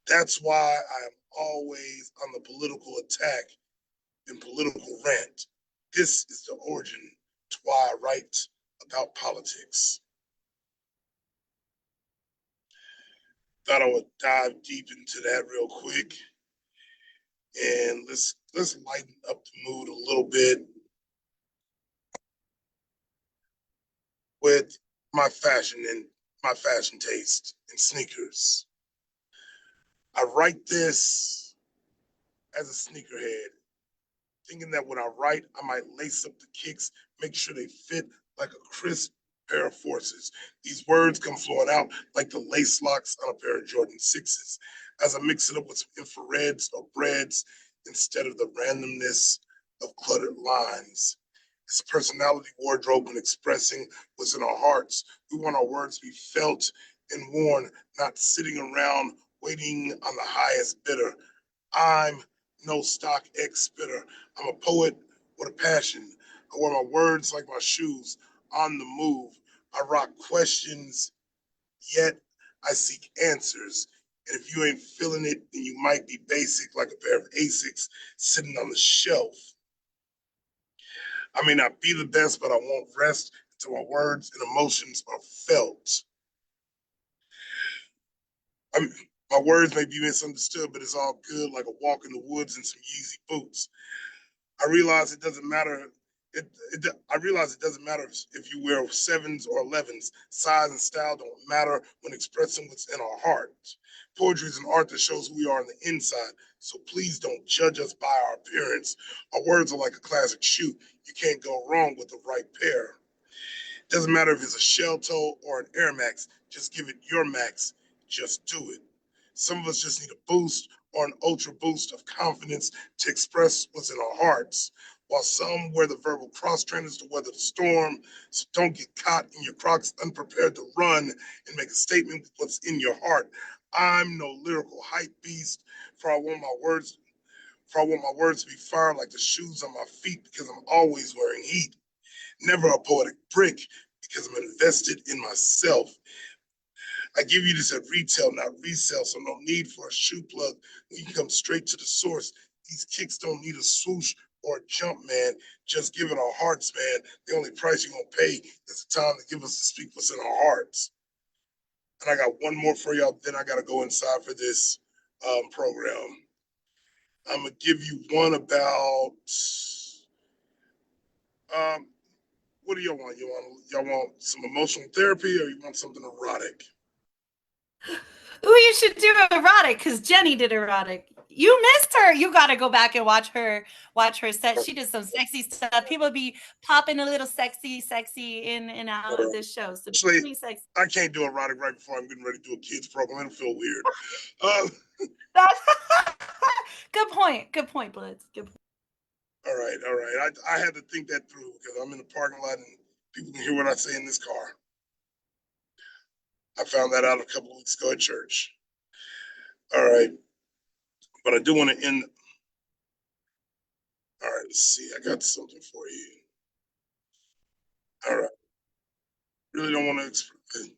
That's why I am always on the political attack and political rant. This is the origin to why I write about politics. Thought I would dive deep into that real quick, and let's lighten up the mood a little bit with my fashion taste in sneakers. I write this as a sneakerhead, thinking that when I write, I might lace up the kicks, make sure they fit like a crisp pair of forces. These words come flowing out like the lace locks on a pair of Jordan 6s as I mix it up with some infrareds or breads instead of the randomness of cluttered lines. It's a personality wardrobe and expressing what's in our hearts. We want our words to be felt and worn, not sitting around waiting on the highest bidder. I'm no stock X spitter. I'm a poet with a passion. I wear my words like my shoes, on the move. I rock questions, yet I seek answers. And if you ain't feeling it, then you might be basic like a pair of Asics sitting on the shelf. I may not be the best, but I won't rest until my words and emotions are felt. My words may be misunderstood, but it's all good, like a walk in the woods and some Yeezy boots. I realize it doesn't matter. I realize it doesn't matter if you wear 7s or 11s. Size and style don't matter when expressing what's in our hearts. Poetry is an art that shows who we are on the inside. So please don't judge us by our appearance. Our words are like a classic shoe. You can't go wrong with the right pair. It doesn't matter if it's a shell toe or an Air Max. Just give it your max. Just do it. Some of us just need a boost or an ultra boost of confidence to express what's in our hearts, while some wear the verbal cross trainers to weather the storm. So don't get caught in your Crocs unprepared to run and make a statement with what's in your heart. I'm no lyrical hype beast, for I want my words to be fire like the shoes on my feet because I'm always wearing heat. Never a poetic brick because I'm invested in myself. I give you this at retail, not resale, so no need for a shoe plug when you can come straight to the source. These kicks don't need a swoosh or a jump, man. Just give it our hearts, man. The only price you're going to pay is the time to give us to speak what's in our hearts. And I got one more for y'all, then I got to go inside for this program. I'm going to give you one about What do y'all want? Y'all want some emotional therapy, or you want something erotic? Ooh, you should do erotic because Jenny did erotic. You missed her. You got to go back and watch her set. She did some sexy stuff. People be popping a little sexy in and out of this show. So Actually, sexy. I can't do erotic right before I'm getting ready to do a kids program. It'll feel weird. Good point. Good point, Blitz. Good point. All right. I had to think that through because I'm in the parking lot and people can hear what I say in this car. I found that out a couple of weeks ago at church. All right. But I do want to end. All right, let's see. I got something for you. All right. Really don't want to explain.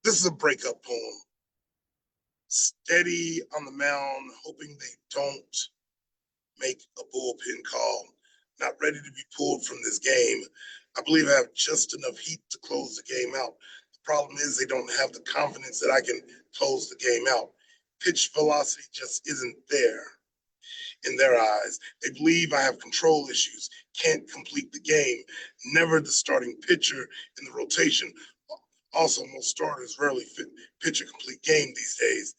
This is a breakup poem. Steady on the mound, hoping they don't make a bullpen call. Not ready to be pulled from this game. I believe I have just enough heat to close the game out. The problem is they don't have the confidence that I can close the game out. Pitch velocity just isn't there in their eyes. They believe I have control issues, can't complete the game. Never the starting pitcher in the rotation. Also, most starters rarely pitch a complete game these days.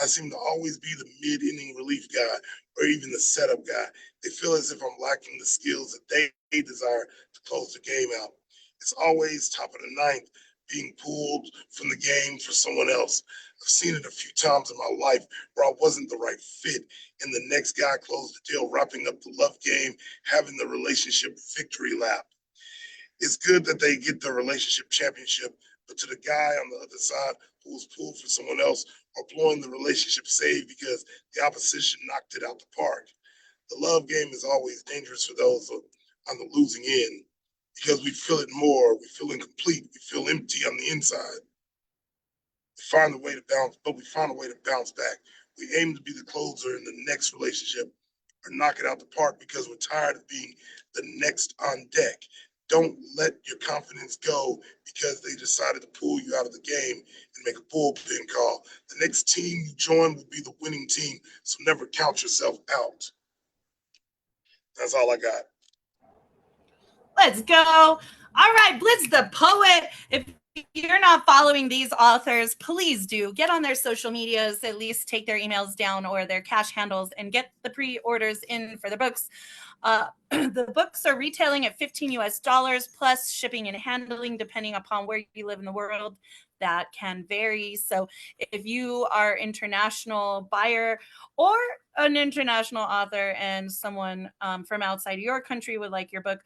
I seem to always be the mid-inning relief guy or even the setup guy. They feel as if I'm lacking the skills that they desire to close the game out. It's always top of the ninth, being pulled from the game for someone else. I've seen it a few times in my life where I wasn't the right fit, and the next guy closed the deal, wrapping up the love game, having the relationship victory lap. It's good that they get the relationship championship, but to the guy on the other side who was pulled for someone else or blowing the relationship save because the opposition knocked it out the park. The love game is always dangerous for those on the losing end because we feel it more, we feel incomplete, we feel empty on the inside. We find a way to bounce back. We aim to be the closer in the next relationship or knock it out the park because we're tired of being the next on deck. Don't let your confidence go because they decided to pull you out of the game and make a bullpen call. The next team you join will be the winning team, so never count yourself out. That's all I got. Let's go. All right, Blitz the Poet. If you're not following these authors, please do. Get on their social medias, at least take their emails down or their cash handles and get the pre-orders in for the books. The books are retailing at $15 US plus shipping and handling depending upon where you live in the world. That can vary. So if you are international buyer or an international author and someone from outside of your country would like your book,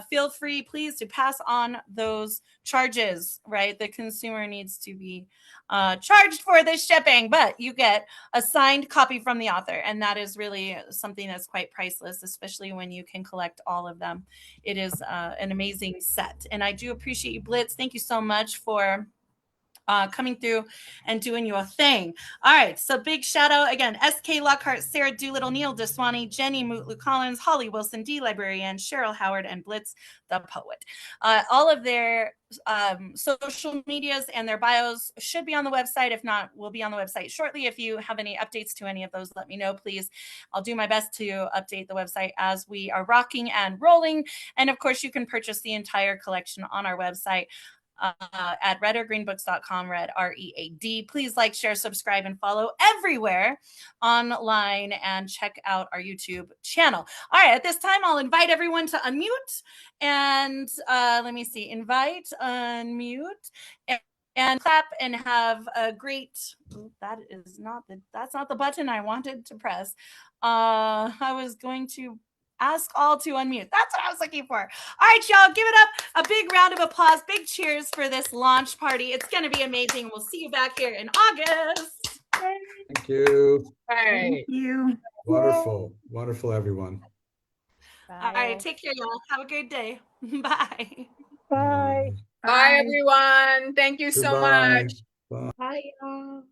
feel free, please, to pass on those charges, right? The consumer needs to be charged for the shipping, but you get a signed copy from the author. And that is really something that's quite priceless, especially when you can collect all of them. It is an amazing set. And I do appreciate you, Blitz. Thank you so much for coming through and doing your thing. All right, so big shout out again, S.K. Lockhart, Sarah Doolittle, Neil Deswani, Jenny Mootlu Collins, Holly Wilson, D. Librarian, Cheryl Howard, and Blitz the Poet. All of their social medias and their bios should be on the website. If not, we'll be on the website shortly. If you have any updates to any of those, let me know, please. I'll do my best to update the website as we are rocking and rolling. And of course, you can purchase the entire collection on our website. At readorgreenbooks.com, read READ. Please like, share, subscribe, and follow everywhere online and check out our YouTube channel. All right, at this time, I'll invite everyone to unmute and let me see, invite, unmute, and clap and have a great, that's not the button I wanted to press. I was going to ask all to unmute. That's what I was looking for. All right, y'all, give it up a big round of applause. Big cheers for this launch party. It's going to be amazing. We'll see you back here in August. Thank you. Thank you. Wonderful, everyone. Bye. All right, take care, y'all. Have a great day. Bye. Bye. Bye, everyone. Thank you so Goodbye. much. Bye. Bye, y'all.